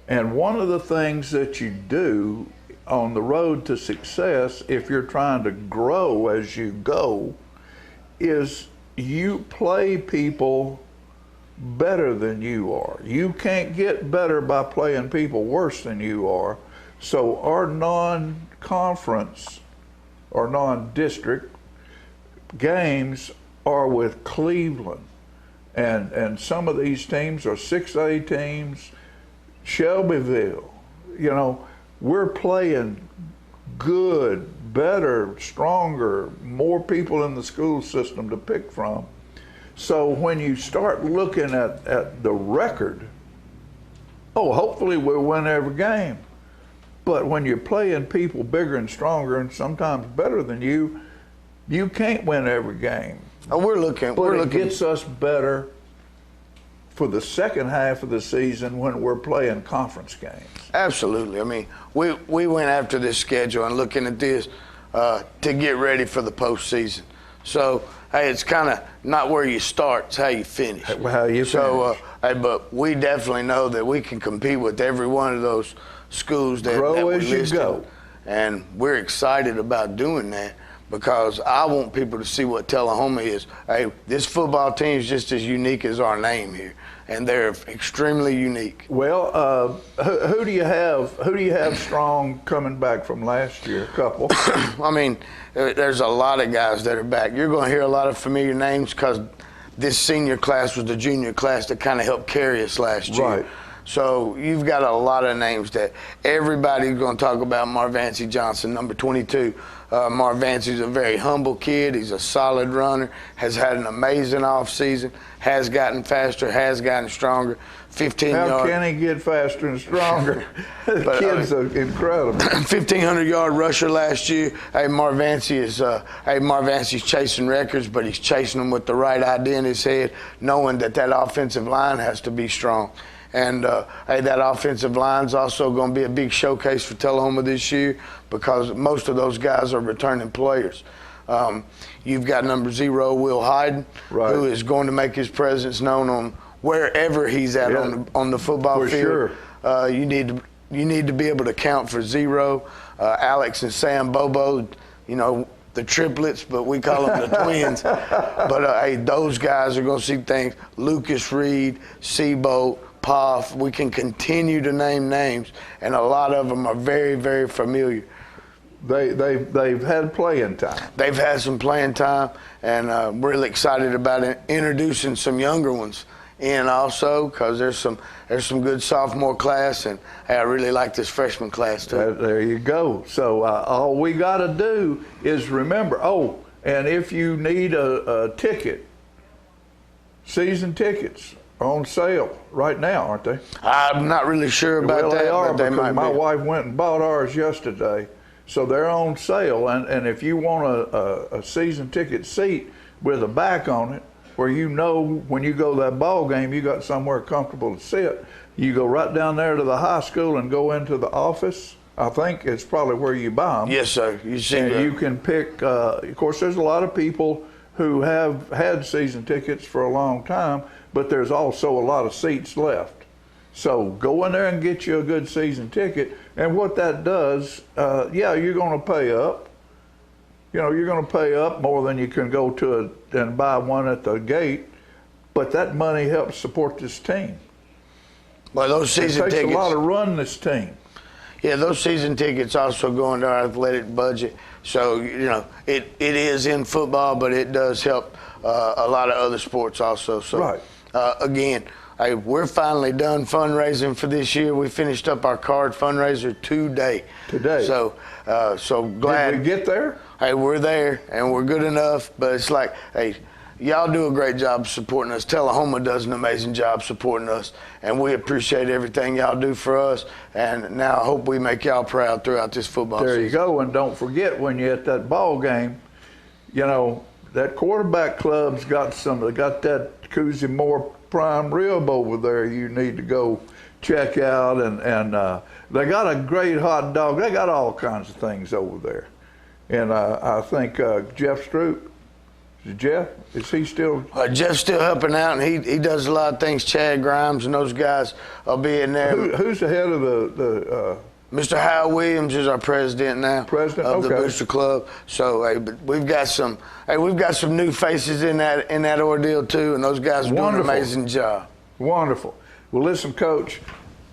And one of the things that you do on the road to success, if you're trying to grow as you go, is you play people better than you are. You can't get better by playing people worse than you are. So our non-conference or non-district games are with Cleveland. And some of these teams are 6A teams, Shelbyville, we're playing good, better, stronger, more people in the school system to pick from. So when you start looking at the record, hopefully we'll win every game. But when you're playing people bigger and stronger and sometimes better than you, you can't win every game. It gets us better for the second half of the season when we're playing conference games. Absolutely. I mean, we went after this schedule and looking at this to get ready for the postseason. So, hey, it's kind of not where you start, it's how you finish. How you finish. So, but we definitely know that we can compete with every one of those schools that we listed. Go. And we're excited about doing that, because I want people to see what Tullahoma is. Hey, this football team is just as unique as our name here, and they're extremely unique. Well, who do you have? Who do you have strong coming back from last year? A couple. I mean, there's a lot of guys that are back. You're going to hear a lot of familiar names because this senior class was the junior class that kind of helped carry us last year. Right. So you've got a lot of names that everybody's going to talk about. Marvancy Johnson, number 22. Marvancy's a very humble kid. He's a solid runner, has had an amazing offseason, has gotten faster, has gotten stronger. 15 How yard. can he get faster and stronger? The kid's incredible. 1,500-yard rusher last year. Marvancy's chasing records, but he's chasing them with the right idea in his head, knowing that offensive line has to be strong. And that offensive line's also going to be a big showcase for Tullahoma this year, because most of those guys are returning players. You've got number 0, Will Hyden, who is going to make his presence known on wherever he's at on the football field. Sure. You need to be able to count for 0. Alex and Sam Bobo, the triplets, but we call them the twins. But those guys are going to see things. Lucas Reed, Seabolt, Poff. We can continue to name names, and a lot of them are very, very familiar. They've had playing time. They've had some playing time, and I'm really excited about introducing some younger ones in also, because there's some good sophomore class, and hey, I really like this freshman class too. There you go. So all we got to do is remember. Oh, and if you need a ticket, season tickets are on sale right now, aren't they? I'm not really sure about that. They are, but they because might my be. wife went and bought ours yesterday. So they're on sale, and if you want a season ticket seat with a back on it, where you know when you go to that ball game, you got somewhere comfortable to sit, you go right down there to the high school and go into the office. I think it's probably where you buy them. Yes, sir. You see, and you can pick. Of course, there's a lot of people who have had season tickets for a long time, but there's also a lot of seats left. So go in there and get you a good season ticket. And what that does, yeah, you're going to pay up. You know, you're going to pay up more than you can go to and buy one at the gate. But that money helps support this team. Well, those season tickets. It takes a lot to run this team. Yeah, those season tickets also go into our athletic budget. So, you know, it is in football, but it does help a lot of other sports also. So, right. Again, hey, we're finally done fundraising for this year. We finished up our card fundraiser today. So, so glad. Did we get there? Hey, we're there, and we're good enough. But it's like, hey, y'all do a great job supporting us. Tullahoma does an amazing job supporting us, and we appreciate everything y'all do for us. And now I hope we make y'all proud throughout this football season. There you go. And don't forget, when you're at that ball game, you know, that quarterback club's got that Cousy Moore prime rib over there you need to go check out, and they got a great hot dog. They got all kinds of things over there. And I think Jeff Stroop, is he still? Jeff's still helping out, and he does a lot of things. Chad Grimes and those guys will be in there. Who's the head of the Mr. Howard Williams is our president now. Of the Booster Club. So hey, but we've got some new faces in that ordeal too, and those guys are doing an amazing job. Wonderful. Well, listen, Coach,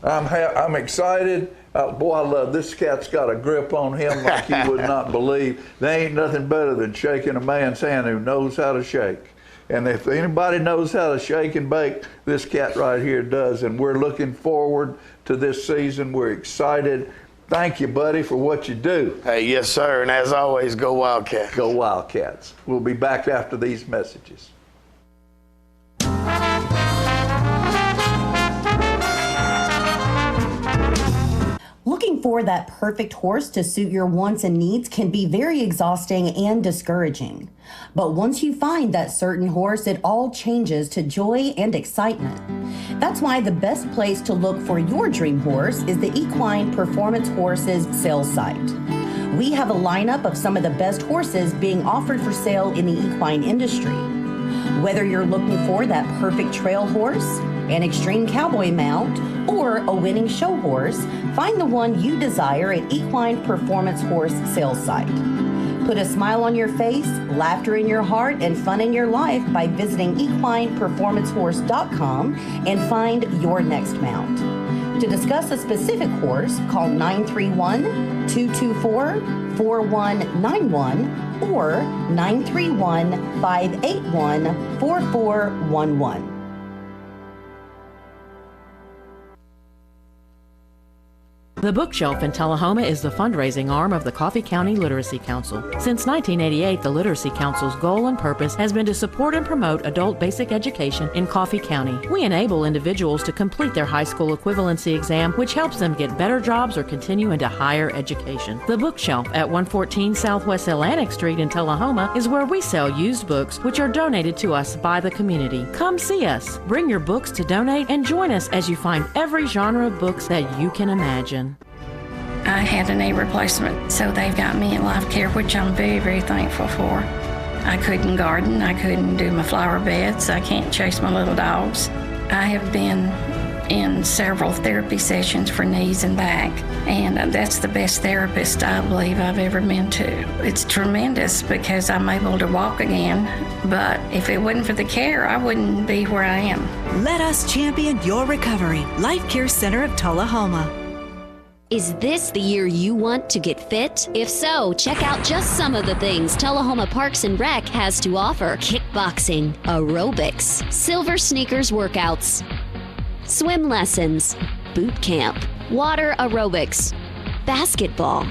I'm excited. Boy, I love this cat's got a grip on him like you would not believe. There ain't nothing better than shaking a man's hand who knows how to shake. And if anybody knows how to shake and bake, this cat right here does. And we're looking forward to this season. We're excited. Thank you, buddy, for what you do. Hey, yes, sir. And as always, go Wildcats. Go Wildcats. We'll be back after these messages. Looking for that perfect horse to suit your wants and needs can be very exhausting and discouraging. But once you find that certain horse, it all changes to joy and excitement. That's why the best place to look for your dream horse is the Equine Performance Horses sales site. We have a lineup of some of the best horses being offered for sale in the equine industry. Whether you're looking for that perfect trail horse, an extreme cowboy mount, or a winning show horse, find the one you desire at Equine Performance Horse sales site. Put a smile on your face, laughter in your heart, and fun in your life by visiting equineperformancehorse.com and find your next mount. To discuss a specific horse, call 931-224-4191 or 931-581-4411. The Bookshelf in Tullahoma is the fundraising arm of the Coffee County Literacy Council. Since 1988, the Literacy Council's goal and purpose has been to support and promote adult basic education in Coffee County. We enable individuals to complete their high school equivalency exam, which helps them get better jobs or continue into higher education. The Bookshelf at 114 Southwest Atlantic Street in Tullahoma is where we sell used books, which are donated to us by the community. Come see us, bring your books to donate, and join us as you find every genre of books that you can imagine. I had a knee replacement, so they've got me in life care, which I'm very, very thankful for. I couldn't garden, I couldn't do my flower beds, I can't chase my little dogs. I have been in several therapy sessions for knees and back, and that's the best therapist I believe I've ever been to. It's tremendous because I'm able to walk again, but if it wasn't for the care, I wouldn't be where I am. Let us champion your recovery. Life Care Center of Tullahoma. Is this the year you want to get fit? If so, check out just some of the things Tullahoma Parks and Rec has to offer. Kickboxing, aerobics, silver sneakers workouts, swim lessons, boot camp, water aerobics, basketball,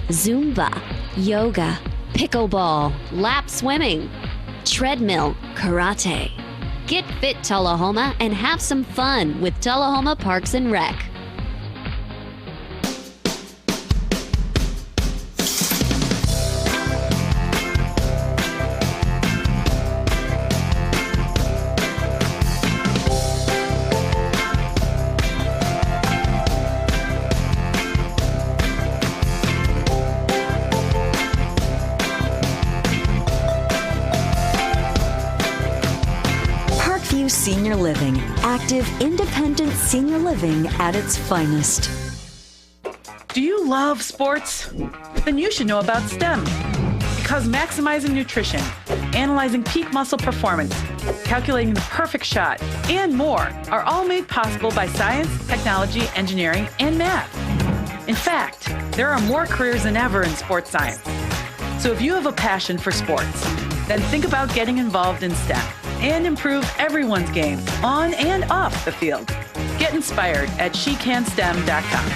Zumba, yoga, pickleball, lap swimming, treadmill, karate. Get fit, Tullahoma, and have some fun with Tullahoma Parks and Rec. Senior Living, active, independent senior living at its finest. Do you love sports? Then you should know about STEM. Because maximizing nutrition, analyzing peak muscle performance, calculating the perfect shot, and more are all made possible by science, technology, engineering, and math. In fact, there are more careers than ever in sports science. So if you have a passion for sports, then think about getting involved in STEM and improve everyone's game on and off the field. Get inspired at SheCanSTEM.com.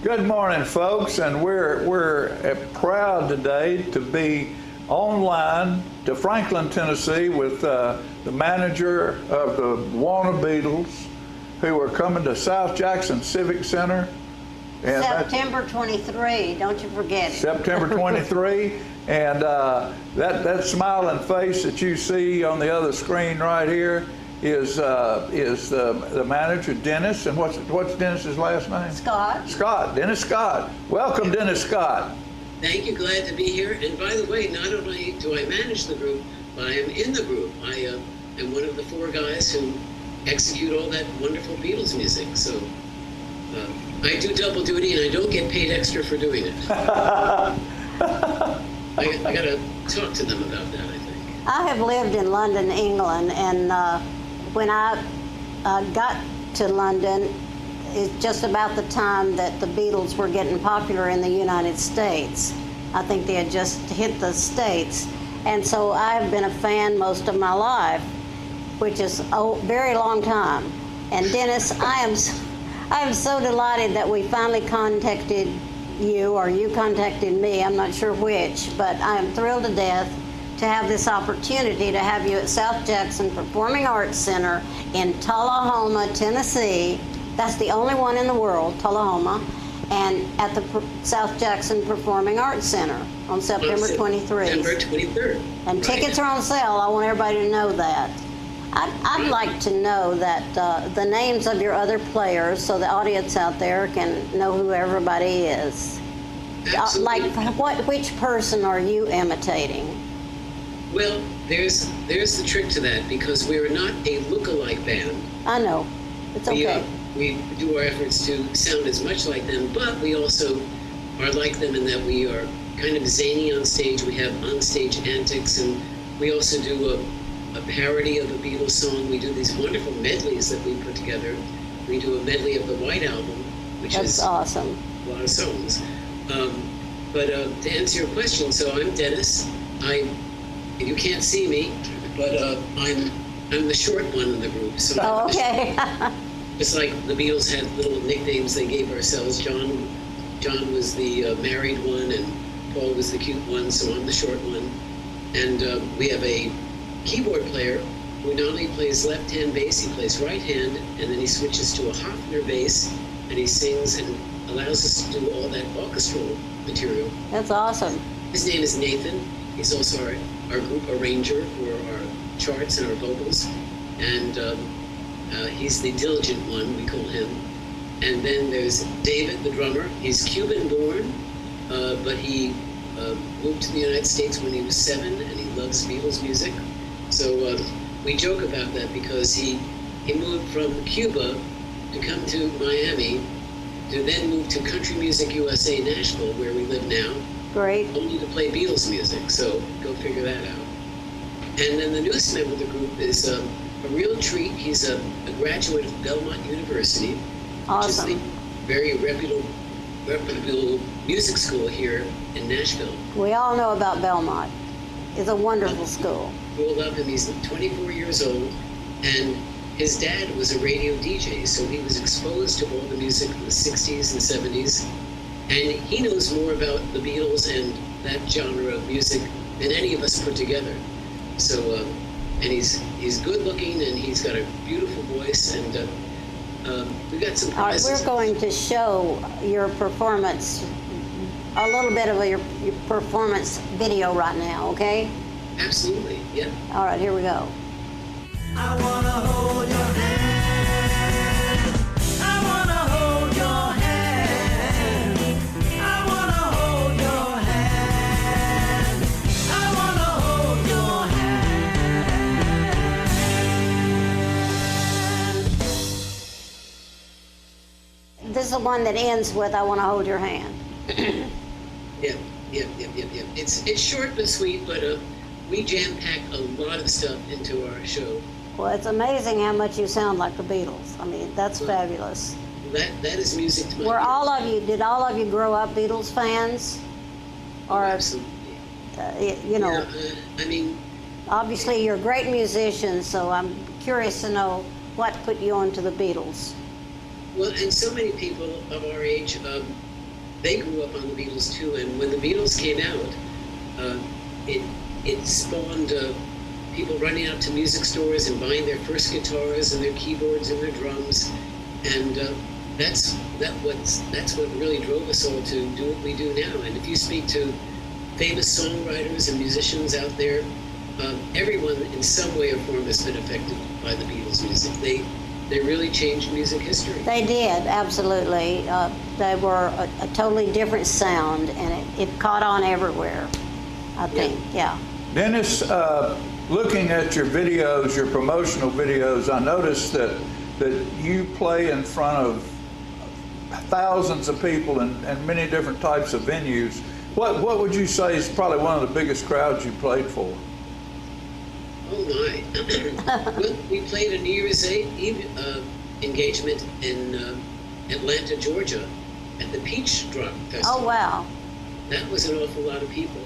Good morning, folks, and we're proud today to be online to Franklin, Tennessee with the manager of the Warner Beatles, who are coming to South Jackson Civic Center. And September 23, don't you forget it. September 23, and that smiling face that you see on the other screen right here is the manager, Dennis. And what's Dennis's last name? Scott. Scott, Dennis Scott. Welcome, Dennis Scott. Thank you, glad to be here. And by the way, not only do I manage the group, but I am in the group. I am one of the 4 guys who execute all that wonderful Beatles music. So I do double duty, and I don't get paid extra for doing it. I got to talk to them about that, I think. I have lived in London, England, and when I got to London, it's just about the time that the Beatles were getting popular in the United States. I think they had just hit the States. And so I've been a fan most of my life, which is a very long time. And Dennis, I am so delighted that we finally contacted you, or you contacted me, I'm not sure which, but I am thrilled to death to have this opportunity to have you at South Jackson Performing Arts Center in Tullahoma, Tennessee. That's the only one in the world, Tullahoma, and at the South Jackson Performing Arts Center on September 23rd. September 23rd. And right. Tickets are on sale. I want everybody to know that. I'd like to know that the names of your other players, so the audience out there can know who everybody is. Like, which person are you imitating? Well, there's the trick to that, because we're not a look-alike band. I know. It's okay. We do our efforts to sound as much like them, but we also are like them in that we are kind of zany on stage. We have on-stage antics, and we also do a parody of a Beatles song. We do these wonderful medleys that we put together. We do a medley of the White Album, which is awesome. A lot of songs. But to answer your question, so I'm Dennis. You can't see me, but I'm the short one in the group. So okay. Just like the Beatles had little nicknames they gave ourselves. John was the married one, and Paul was the cute one, so I'm the short one. And we have a keyboard player who not only plays left-hand bass, he plays right-hand, and then he switches to a Hofner bass, and he sings and allows us to do all that orchestral material. That's awesome. His name is Nathan. He's also our group arranger for our charts and our vocals. And he's the diligent one, we call him. And then there's David, the drummer. He's Cuban born, but he moved to the United States when he was 7, and he loves Beatles music. So we joke about that because he moved from Cuba to come to Miami, to then move to Country Music USA Nashville, where we live now. Great. Only to play Beatles music, so go figure that out. And then the newest member of the group is a real treat. He's a graduate of Belmont University. Awesome. Which is a very reputable music school here in Nashville. We all know about Belmont. It's a wonderful school. We'll love him. He's 24 years old, and his dad was a radio DJ, so he was exposed to all the music of the 60s and 70s, and he knows more about the Beatles and that genre of music than any of us put together. So, and he's good looking, and he's got a beautiful voice, and we got some prizes. All right, we're going to show your performance, a little bit of your performance video right now, okay? Absolutely, yeah. All right, here we go. I wanna hold your hand. I wanna hold your hand. I wanna hold your hand. I wanna hold your hand. This is the one that ends with "I want to hold your hand." Yeah. It's short but sweet, but we jam-pack a lot of stuff into our show. Well, it's amazing how much you sound like the Beatles. I mean, that's fabulous. That is music to my Did ears. all of you grow up Beatles fans? Or, absolutely. You know, Yeah, I mean, obviously you're a great musician, so I'm curious to know what put you onto the Beatles. well, and so many people of our age, they grew up on the Beatles too, and when the Beatles came out, it spawned people running out to music stores and buying their first guitars and their keyboards and their drums, and that's what really drove us all to do what we do now. And if you speak to famous songwriters and musicians out there, everyone in some way or form has been affected by the Beatles music. They really changed music history. They did, absolutely. They were a totally different sound, and it caught on everywhere, I think, yeah. Dennis, looking at your videos, your promotional videos, I noticed that you play in front of thousands of people in many different types of venues. What would you say is probably one of the biggest crowds you played for? Oh my. Well, we played a New Year's Eve engagement in Atlanta, Georgia at the Peach Drop Festival. Oh, wow. That was an awful lot of people.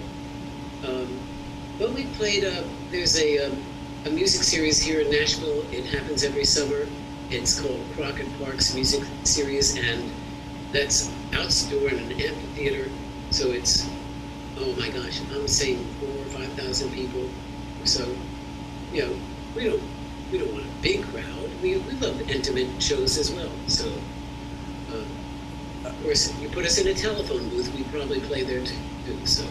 But we played, there's a music series here in Nashville. It happens every summer. It's called Crockett Park's Music Series, and that's outdoor in an amphitheater. So it's, oh my gosh, I'm saying 4,000 or 5,000 people. So, you know, we don't want a big crowd. We love intimate shows as well. So, of course, you put us in a telephone booth, we'd probably play there too. So,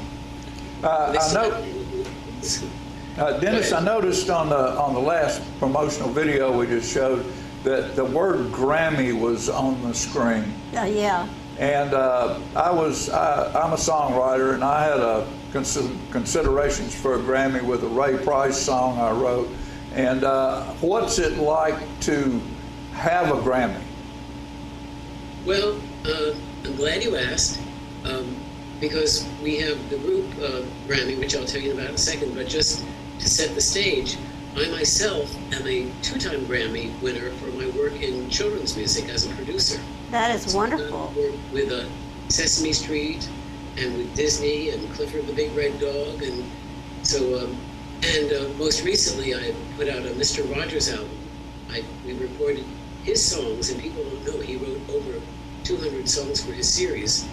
Dennis, I noticed on the last promotional video we just showed that the word Grammy was on the screen. Yeah. And I'm a songwriter, and I had considerations for a Grammy with a Ray Price song I wrote. And what's it like to have a Grammy? Well, I'm glad you asked, because we have the group Grammy, which I'll tell you about in a second, but just to set the stage, I myself am a 2-time Grammy winner for my work in children's music as a producer. That is wonderful. With Sesame Street and with Disney and Clifford the Big Red Dog, and so most recently I put out a Mr. Rogers album. We recorded his songs, and people don't know he wrote over 200 songs for his series,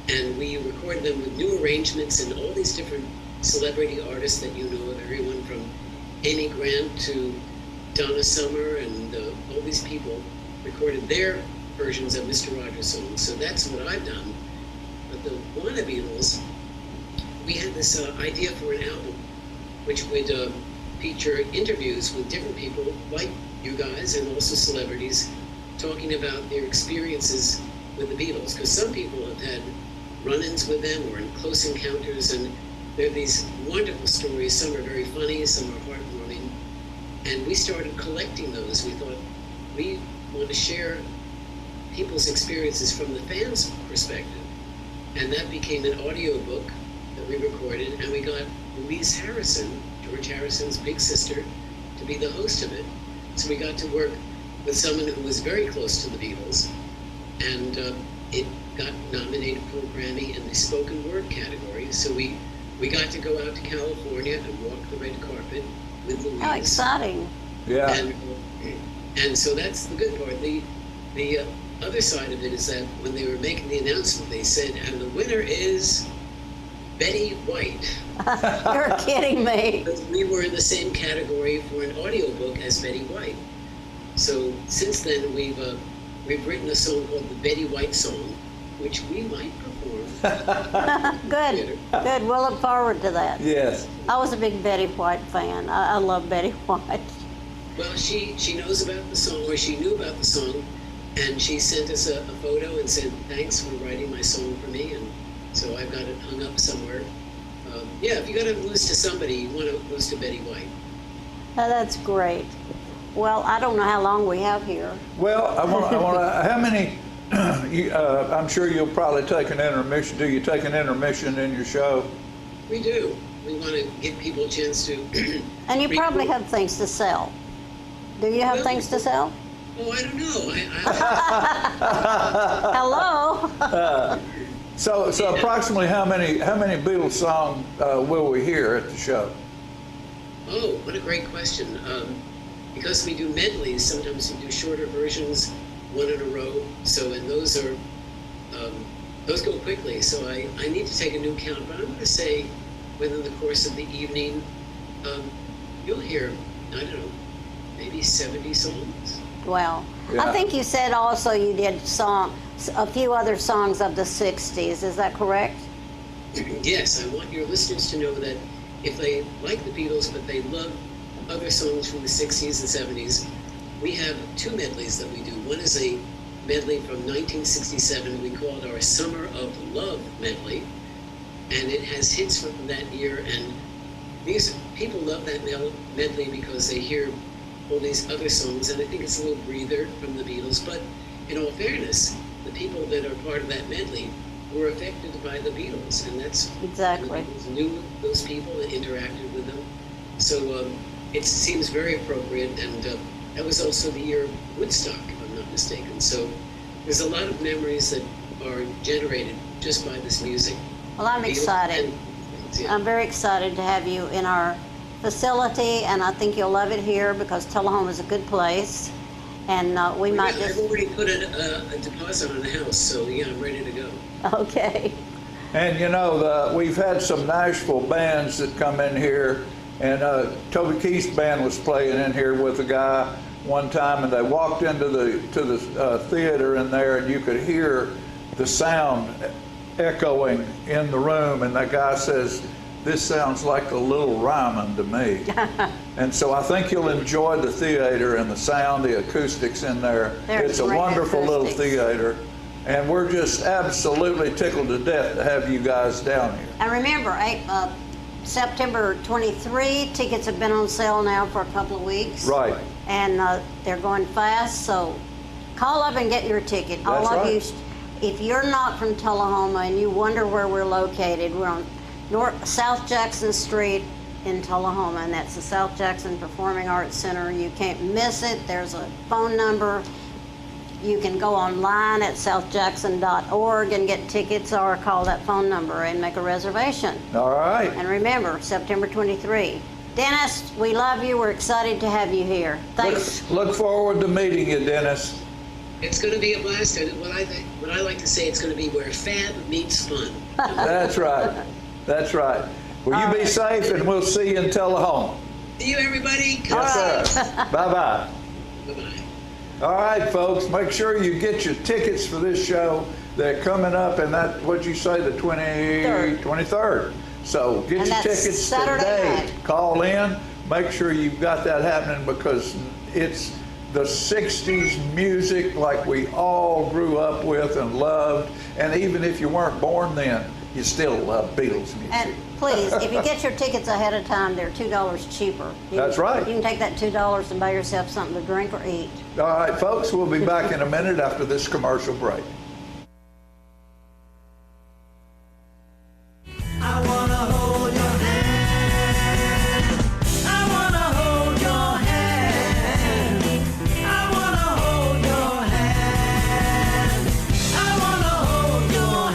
and we recorded them with new arrangements and all these different celebrity artists that you know of, everyone from Amy Grant to Donna Summer, and all these people recorded their versions of Mr. Rogers songs. So that's what I've done. But the Wanna Beatles, we had this idea for an album which would feature interviews with different people like you guys and also celebrities talking about their experiences with the Beatles, because some people have had run-ins with them or in close encounters, and there are these wonderful stories. Some are very funny, some are heartwarming, and we started collecting those. We thought we want to share people's experiences from the fans' perspective, and that became an audio book that we recorded, and we got Louise Harrison, George Harrison's big sister, to be the host of it. So we got to work with someone who was very close to the Beatles, and it got nominated for a Grammy in the spoken word category. So we got to go out to California and walk the red carpet with Louise. How exciting. Yeah. And so that's the good part. The other side of it is that when they were making the announcement, they said, and the winner is Betty White. You're kidding me. Because we were in the same category for an audiobook as Betty White. So since then, we've written a song called the Betty White Song, which we might perform. Good. We'll look forward to that. Yes. I was a big Betty White fan. I love Betty White. Well, she knows about the song, or she knew about the song, and she sent us a photo and said, thanks for writing my song for me, and so I've got it hung up somewhere. Yeah, if you got to lose to somebody, you want to lose to Betty White. That's great. Well, I don't know how long we have here. Well, I want to, how many, I'm sure you'll probably take an intermission. Do you take an intermission in your show? We do. We want to give people a chance to. And you probably have things to sell. Do you have things to sell? Oh, I don't know. Hello. So approximately how many Beatles songs will we hear at the show? Oh, what a great question. Because we do medleys, sometimes we do shorter versions, one in a row. So, and those go quickly. So I need to take a new count, but I'm going to say within the course of the evening, you'll hear, I don't know, maybe 70 songs. Wow. Yeah. I think you said also you did a few other songs of the 60s. Is that correct? Yes, I want your listeners to know that if they like the Beatles, but they love other songs from the 60s and 70s, we have two medleys that we do. One is a medley from 1967. We call it our Summer of Love medley, and it has hits from that year. And these people love that medley because they hear all these other songs, and I think it's a little breather from the Beatles. But in all fairness, the people that are part of that medley were affected by the Beatles, and that's exactly. And the Beatles knew those people and interacted with them. So it seems very appropriate, and that was also the year of Woodstock, if I'm not mistaken. So there's a lot of memories that are generated just by this music. Well, I'm excited. I'm very excited to have you in our facility, and I think you'll love it here because Tullahoma is a good place. And we might just... I've already put a deposit on the house, so yeah, I'm ready to go. Okay. And you know, we've had some Nashville bands that come in here, and Toby Keith's band was playing in here with a guy one time, and they walked into the theater in there, and you could hear the sound echoing in the room, and that guy says, "This sounds like a Little Ryman to me." And so I think you'll enjoy the theater and the sound, the acoustics in there. It's a wonderful little theater. And we're just absolutely tickled to death to have you guys down here. And remember, September 23, tickets have been on sale now for a couple of weeks. Right. And they're going fast, so call up and get your ticket. That's All of right. you, if you're not from Tullahoma and you wonder where we're located, we're on South Jackson Street in Tullahoma, and that's the South Jackson Performing Arts Center. You can't miss it. There's a phone number. You can go online at southjackson.org and get tickets, or call that phone number and make a reservation. All right. And remember, September 23. Dennis, we love you. We're excited to have you here. Thanks. Look forward to meeting you, Dennis. It's going to be a blast. What I like to say, it's going to be where fab meets fun. That's right. That's right. Well, you be safe, and we'll see you in Tullahoma. See you, everybody. Yes, sir. Bye-bye. Bye-bye. All right, folks, make sure you get your tickets for this show. They're coming up, and that, what'd you say, the 23rd. So get your tickets today. Call in. Make sure you've got that happening, because it's the 60s music like we all grew up with and loved. And even if you weren't born then, you still love Beatles music. And please, if you get your tickets ahead of time, they're $2 cheaper. That's right. You can take that $2 and buy yourself something to drink or eat. All right, folks, we'll be back in a minute after this commercial break. I wanna hold your hand. I wanna hold your hand. I wanna hold your hand. I wanna hold your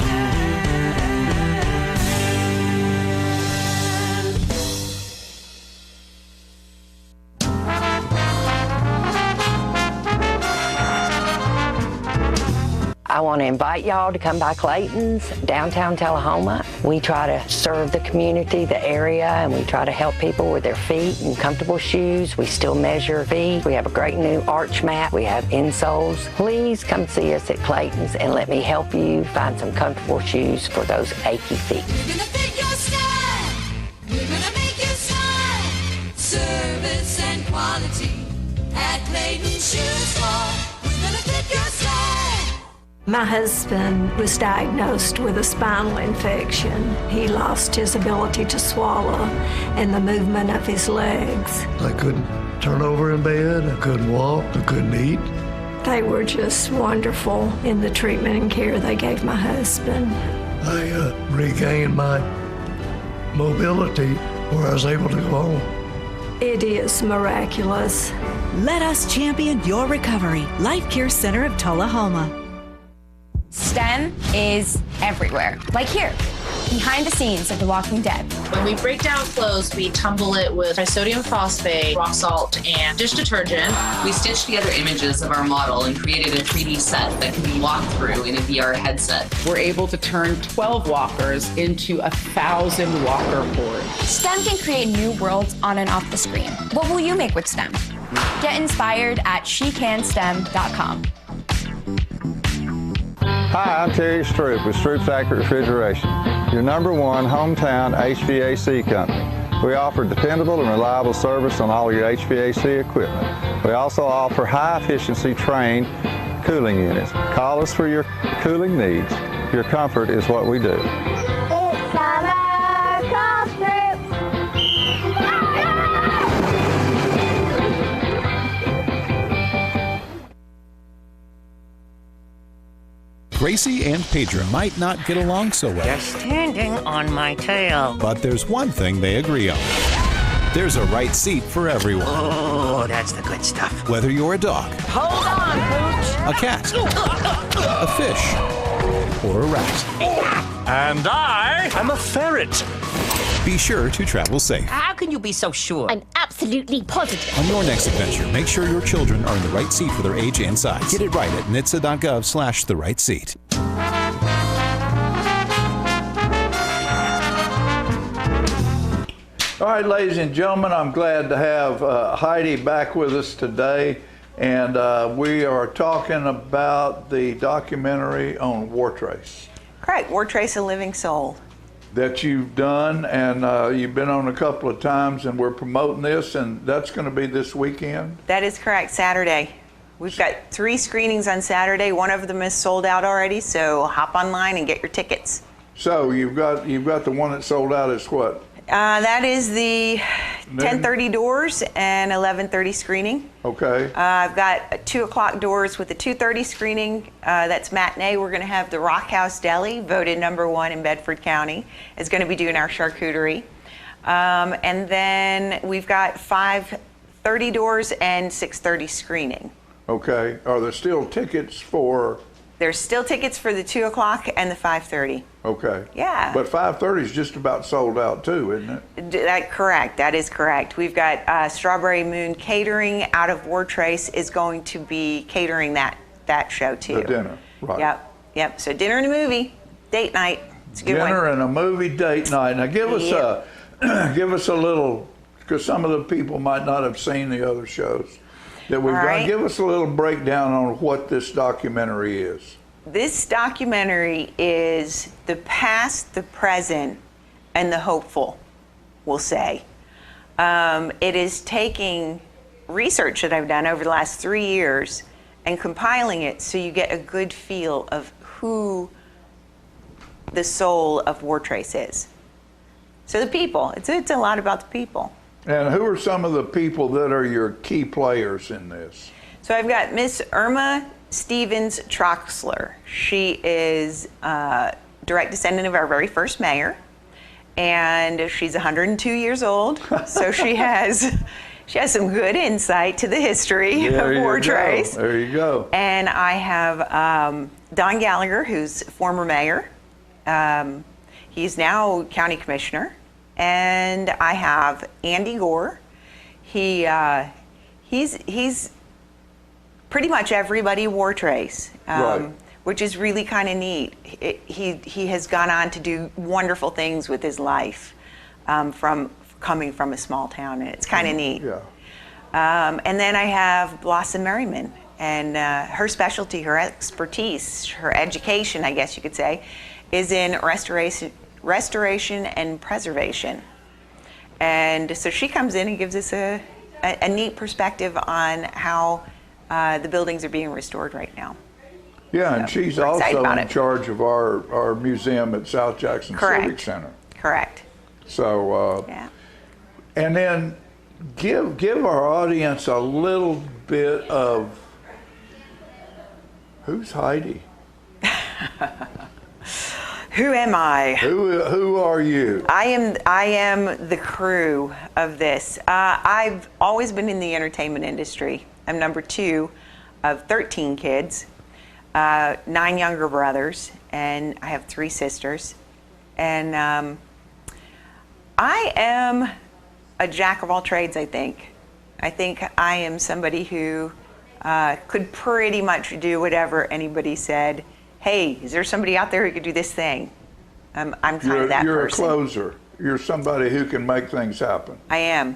I want to invite y'all to come by Clayton's, downtown Tullahoma. We try to serve the community, the area, and we try to help people with their feet and comfortable shoes. We still measure feet. We have a great new arch mat. We have insoles. Please come see us at Clayton's and let me help you find some comfortable shoes for those achy feet. We're gonna fit your style. We're gonna make you smile. Service and quality at Clayton's Shoe Store. We're gonna fit your style. My husband was diagnosed with a spinal infection. He lost his ability to swallow and the movement of his legs. I couldn't turn over in bed, I couldn't walk, I couldn't eat. They were just wonderful in the treatment and care they gave my husband. I regained my mobility where I was able to go home. It is miraculous. Let us champion your recovery. Life Care Center of Tullahoma. STEM is everywhere. Like here, behind the scenes of The Walking Dead. When we break down clothes, we tumble it with sodium phosphate, rock salt, and dish detergent. We stitched together images of our model and created a 3D set that can be walked through in a VR headset. We're able to turn 12 walkers into 1,000 walker boards. STEM can create new worlds on and off the screen. What will you make with STEM? Get inspired at SheCanSTEM.com. Hi, I'm Terry Stroop with Stroop's Accurate Refrigeration, your #1 hometown HVAC company. We offer dependable and reliable service on all your HVAC equipment. We also offer high-efficiency trained cooling units. Call us for your cooling needs. Your comfort is what we do. It's summer, call Stroop. Gracie and Pedro might not get along so well. You're standing on my tail. But there's one thing they agree on. There's a right seat for everyone. Oh, that's the good stuff. Whether you're a dog, Hold on, Pooch. a cat, a fish, or a rat. And I'm a ferret. Be sure to travel safe. How can you be so sure? I'm absolutely positive. On your next adventure, make sure your children are in the right seat for their age and size. Get it right at NHTSA.gov/the-right-seat. All right, ladies and gentlemen, I'm glad to have Heidi back with us today. And we are talking about the documentary on War Trace. Correct, War Trace: A Living Soul. That you've done, and you've been on a couple of times, and we're promoting this, and that's going to be this weekend? That is correct, Saturday. We've got 3 screenings on Saturday. One of them is sold out already, so hop online and get your tickets. So you've got the one that sold out is what? That is the 10:30 doors and 11:30 screening. Okay. I've got 2 o'clock doors with the 2:30 screening. That's matinee. We're going to have the Rock House Deli, voted #1 in Bedford County, is going to be doing our charcuterie. And then we've got 5:30 doors and 6:30 screening. Okay. Are there still tickets for? There's still tickets for the 2 o'clock and the 5:30. Okay. Yeah. But 5:30 is just about sold out too, isn't it? Correct. That is correct. We've got Strawberry Moon Catering out of War Trace is going to be catering that show too. The dinner, right. Yep. So dinner and a movie, date night. It's a good one. Dinner and a movie date night. Now give us a little, because some of the people might not have seen the other shows that we've done. Give us a little breakdown on what this documentary is. This documentary is the past, the present, and the hopeful, we'll say. It is taking research that I've done over the last 3 years and compiling it so you get a good feel of who the soul of War Trace is. So the people, it's a lot about the people. And who are some of the people that are your key players in this? So I've got Miss Irma Stevens Troxler. She is a direct descendant of our very first mayor, and she's 102 years old. So she has some good insight to the history of War Trace. There you go. And I have Don Gallagher, who's former mayor. He's now county commissioner. And I have Andy Gore. He's pretty much everybody War Trace, Right. which is really kind of neat. He has gone on to do wonderful things with his life from coming from a small town, and it's kind of neat. Yeah. And then I have Blossom Merriman, and her specialty, her expertise, her education, I guess you could say, is in restoration and preservation. And so she comes in and gives us a neat perspective on how the buildings are being restored right now. Yeah, and So she's we're excited also about in it. charge of our museum at South Jackson Civic Center. Correct. So, Yeah. and then give our audience a little bit of who's Heidi? Who am I? Who are you? I am the crew of this. I've always been in the entertainment industry. I'm number 2 of 13 kids, 9 younger brothers, and I have 3 sisters. And I am a jack of all trades, I think. I think I am somebody who could pretty much do whatever anybody said. Hey, is there somebody out there who could do this thing? I'm kind of that You're person. a closer. You're somebody who can make things happen. I am.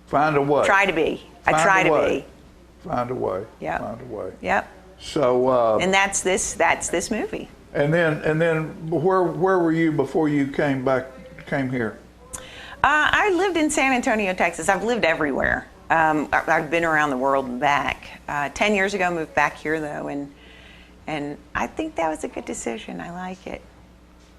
Find a way. Try to be. I try to be. Find a way. Yep. Find a way. Yep. So. And that's this movie. And then where were you before you came here? I lived in San Antonio, Texas. I've lived everywhere. I've been around the world and back. 10 years ago, moved back here though, and I think that was a good decision. I like it.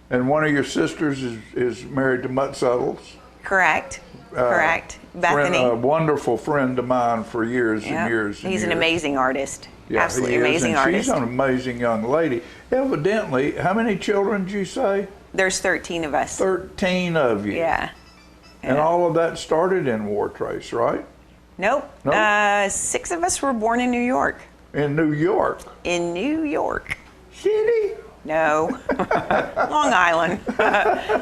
And one of your sisters is married to Mutt Suttles. Correct. Correct. Bethany. A wonderful friend of mine for years Yep. and years. He's an amazing artist. Yeah, Absolutely he is, amazing and artist. She's an amazing young lady. Evidently, how many children did you say? There's 13 of us. 13 of you. Yeah. And all of that started in War Trace, right? Nope. 6 of us were born in New York. In New York? In New York. City? No. Long Island.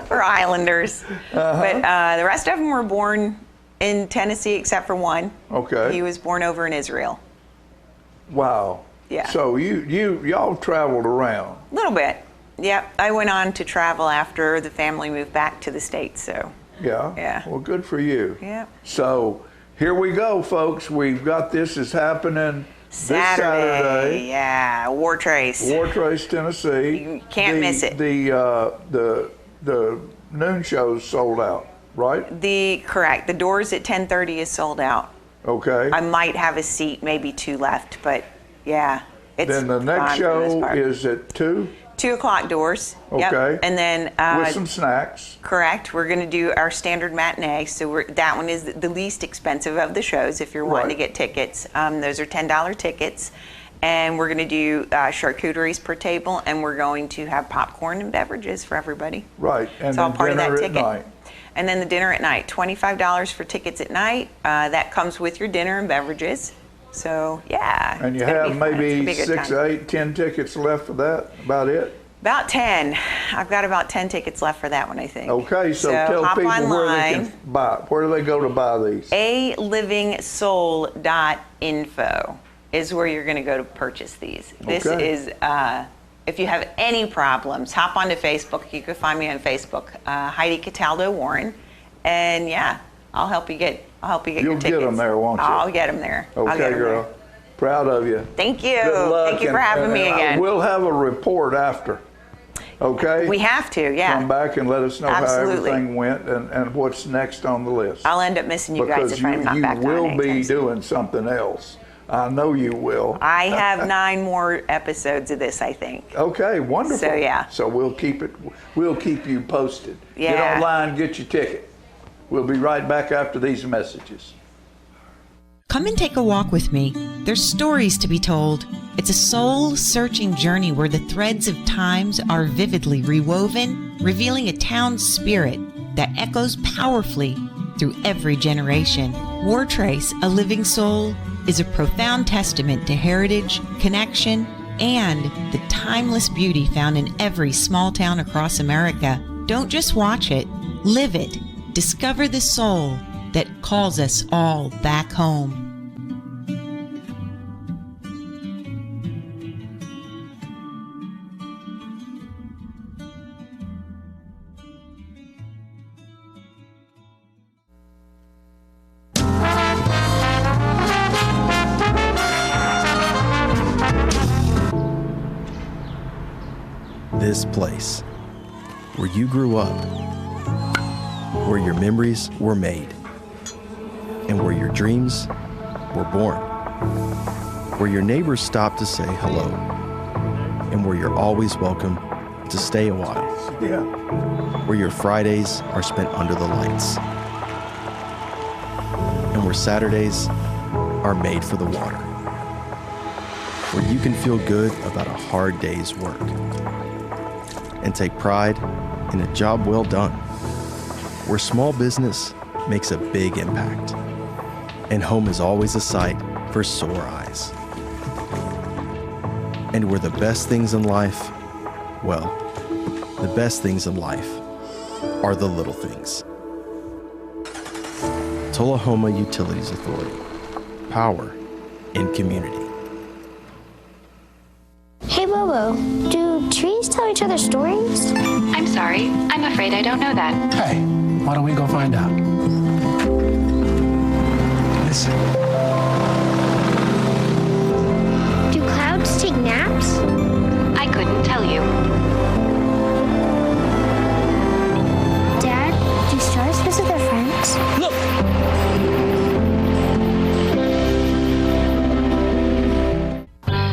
We're Islanders. But the rest of them were born in Tennessee except for one. Okay. He was born over in Israel. Wow. Yeah. So y'all traveled around. A little bit. Yep. I went on to travel after the family moved back to the States, so. Yeah. Yeah. Well, good for you. Yep. So here we go, folks. We've got this is happening this Saturday. Yeah. War Trace. War Trace, Tennessee. You can't miss it. The noon show's sold out, right? Correct. The doors at 10:30 is sold out. Okay. I might have a seat, maybe 2 left, but yeah. It's Then the next gone for this show part. is at 2? 2 o'clock doors. Yep. Okay. And then with some snacks. Correct. We're going to do our standard matinee. So that one is the least expensive of the shows if you're wanting to get tickets. Those are $10 tickets. And we're going to do charcuteries per table, and we're going to have popcorn and beverages for everybody. Right. And it's all then part of that dinner at ticket. night. And then the dinner at night, $25 for tickets at night. That comes with your dinner and beverages. So, yeah. And you it's gonna have be fun. It's gonna maybe be a good 6, time. 8, 10 tickets left for that? About it? About 10. I've got about 10 tickets left for that one, I think. Okay, so tell hop people online. where they can buy. Where do they go to buy these? alivingsoul.info is where you're going to go to purchase these. This Okay. is, if you have any problems, hop onto Facebook. You can find me on Facebook, Heidi Cataldo Warren, and yeah, I'll help you get. You'll your tickets. You'll get them there, won't you? I'll get them there. I'll Okay, get 'em girl. there. Proud of you. Thank you. Good luck. Thank you for having me again. We'll have a report after. Okay? We have to, yeah. Come back and let us know Absolutely. how everything went and what's next on the list. I'll end up missing you guys if I'm not back on Because you will be anytime soon. doing something else. I know you will. I have 9 more episodes of this, I think. Okay, wonderful. So, yeah. So we'll keep you posted. Get Yeah. online, get your ticket. We'll be right back after these messages. Come and take a walk with me. There's stories to be told. It's a soul-searching journey where the threads of times are vividly rewoven, revealing a town's spirit that echoes powerfully through every generation. War Trace, A Living Soul, is a profound testament to heritage, connection, and the timeless beauty found in every small town across America. Don't just watch it, live it. Discover the soul that calls us all back home. This place, where you grew up, where your memories were made, and where your dreams were born, where your neighbors stop to say hello, and where you're always welcome to stay a while, where your Fridays are spent under the lights, and where Saturdays are made for the water, where you can feel good about a hard day's work and take pride in a job well done, where small business makes a big impact, and home is always a sight for sore eyes. And where the best things in life, well, the best things in life are the little things. Tullahoma Utilities Authority. Power in community. Hey, Bobo, do trees tell each other stories? I'm sorry. I'm afraid I don't know that. Hey, why don't we go find out? Listen. Do clouds take naps? I couldn't tell you. Dad, do stars visit their friends? Look!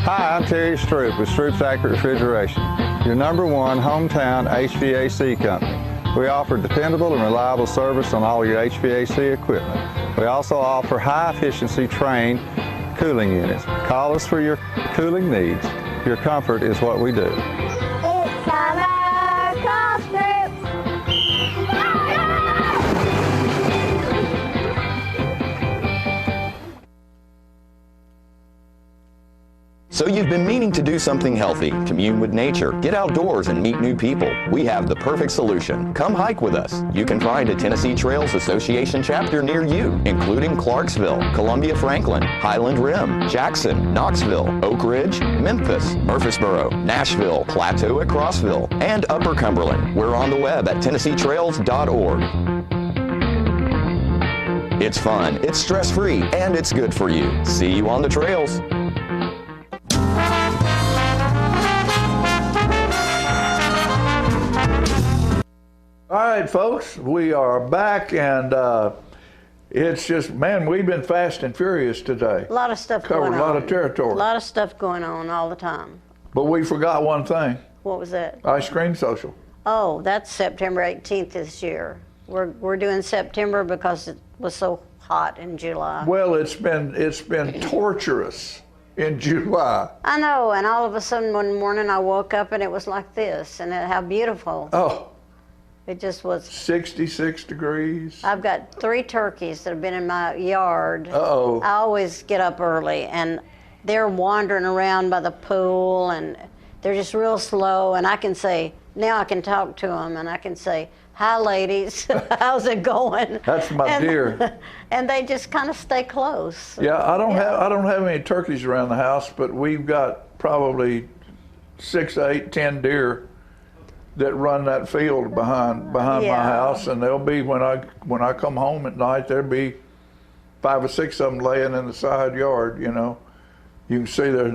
Hi, I'm Terry Stroop with Stroop's Accurate Refrigeration, your #1 hometown HVAC company. We offer dependable and reliable service on all your HVAC equipment. We also offer high-efficiency trained cooling units. Call us for your cooling needs. Your comfort is what we do. It's summer, call Stroop. So you've been meaning to do something healthy, commune with nature, get outdoors and meet new people. We have the perfect solution. Come hike with us. You can find a Tennessee Trails Association chapter near you, including Clarksville, Columbia Franklin, Highland Rim, Jackson, Knoxville, Oak Ridge, Memphis, Murfreesboro, Nashville, Plateau at Crossville, and Upper Cumberland. We're on the web at TennesseeTrails.org. It's fun, it's stress-free, and it's good for you. See you on the trails. All right, folks, we are back, and it's just, man, we've been fast and furious today. A lot of stuff Covered going on. a lot of territory. A lot of stuff going on all the time. But we forgot one thing, What was that? Ice Cream Social. Oh, that's September 18th this year. We're doing September because it was so hot in July. Well, it's been torturous in July. I know, and all of a sudden one morning I woke up and it was like this, and how beautiful. Oh. It just was. 66 degrees. I've got 3 turkeys that have been in my yard. Uh-oh. I always get up early, and they're wandering around by the pool, and they're just real slow, and I can say, now I can talk to them, and I can say, hi, ladies, how's it going? That's my deer. And they just kind of stay close. Yeah, I don't have any turkeys around the house, but we've got probably 6, 8, 10 deer that run that field behind my house, and they'll be when I come home at night, there'll be 5 or 6 of them laying in the side yard. You know, you can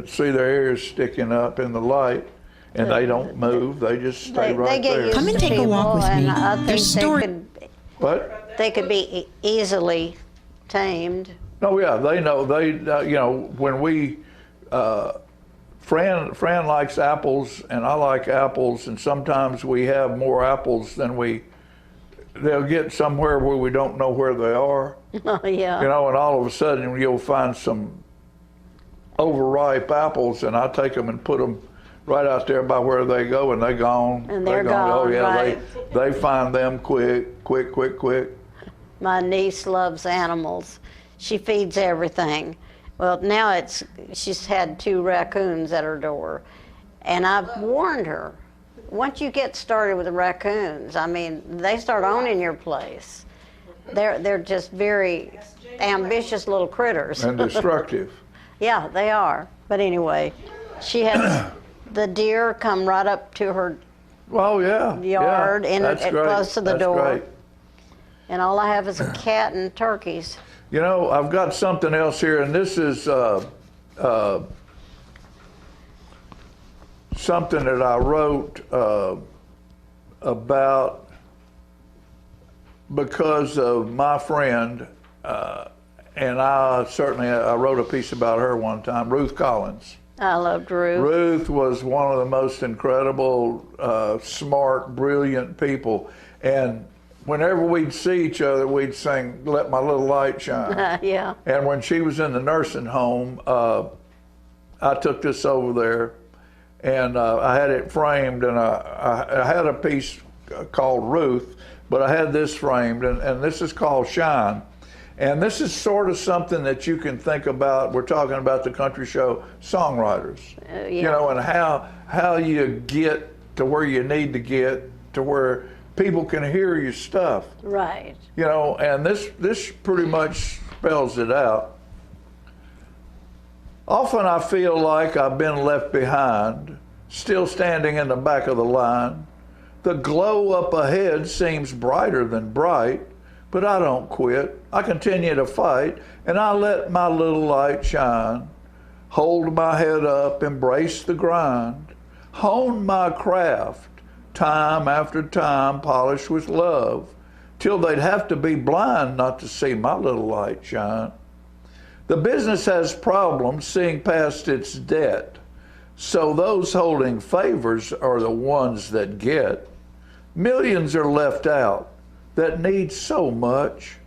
see their ears sticking up in the light, and they don't move. They just stay right they get there. used Come and to take a walk people, with me. and I think There's story- What? they could be easily tamed. Oh yeah, they know. They you know, when we Fran likes apples and I like apples, and sometimes we have more apples than they'll get somewhere where we don't know where they are. Oh yeah. You know, and all of a sudden you'll find some overripe apples, and I take them and put them right out there by where they go, and they're gone. And they're gone. Oh gone, yeah, right. they find them quick. My niece loves animals. She feeds everything. Well, now she's had 2 raccoons at her door, and I've warned her. Once you get started with the raccoons, I mean, they start owning your place. They're just very ambitious little critters. And destructive. Yeah, they are. But anyway, she has the deer come right up to her yard, and close to the door. Great. And all I have is a cat and turkeys. You know, I've got something else here, and this is something that I wrote about because of my friend, and I wrote a piece about her one time, Ruth Collins. I loved Ruth. Ruth was one of the most incredible, smart, brilliant people, and whenever we'd see each other, we'd sing "Let My Little Light Shine." Yeah. And when she was in the nursing home, I took this over there, and I had it framed, and I had a piece called Ruth, but I had this framed, and this is called Shine. And this is sort of something that you can think about. We're talking about the country show songwriters, you know, and how you get to where you need to get to where people can hear your stuff. Right. You know, and this pretty much spells it out. Often I feel like I've been left behind, still standing in the back of the line. The glow up ahead seems brighter than bright, but I don't quit. I continue to fight, and I let my little light shine. Hold my head up, embrace the grind, hone my craft, time after time, polished with love, till they'd have to be blind not to see my little light shine. The business has problems seeing past its debt, so those holding favors are the ones that get. Millions are left out that need so much.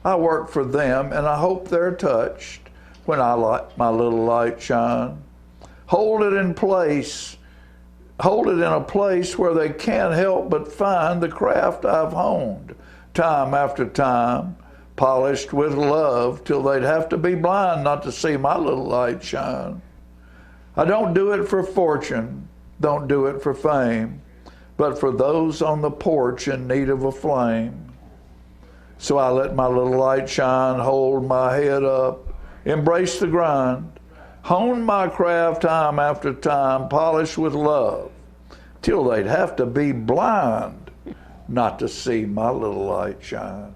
I work for them, and I hope they're touched when I let my little light shine. Hold it in place. Hold it in a place where they can't help but find the craft I've honed, time after time, polished with love, till they'd have to be blind not to see my little light shine. I don't do it for fortune, don't do it for fame, but for those on the porch in need of a flame. So I let my little light shine, hold my head up, embrace the grind, hone my craft time after time, polished with love, till they'd have to be blind not to see my little light shine.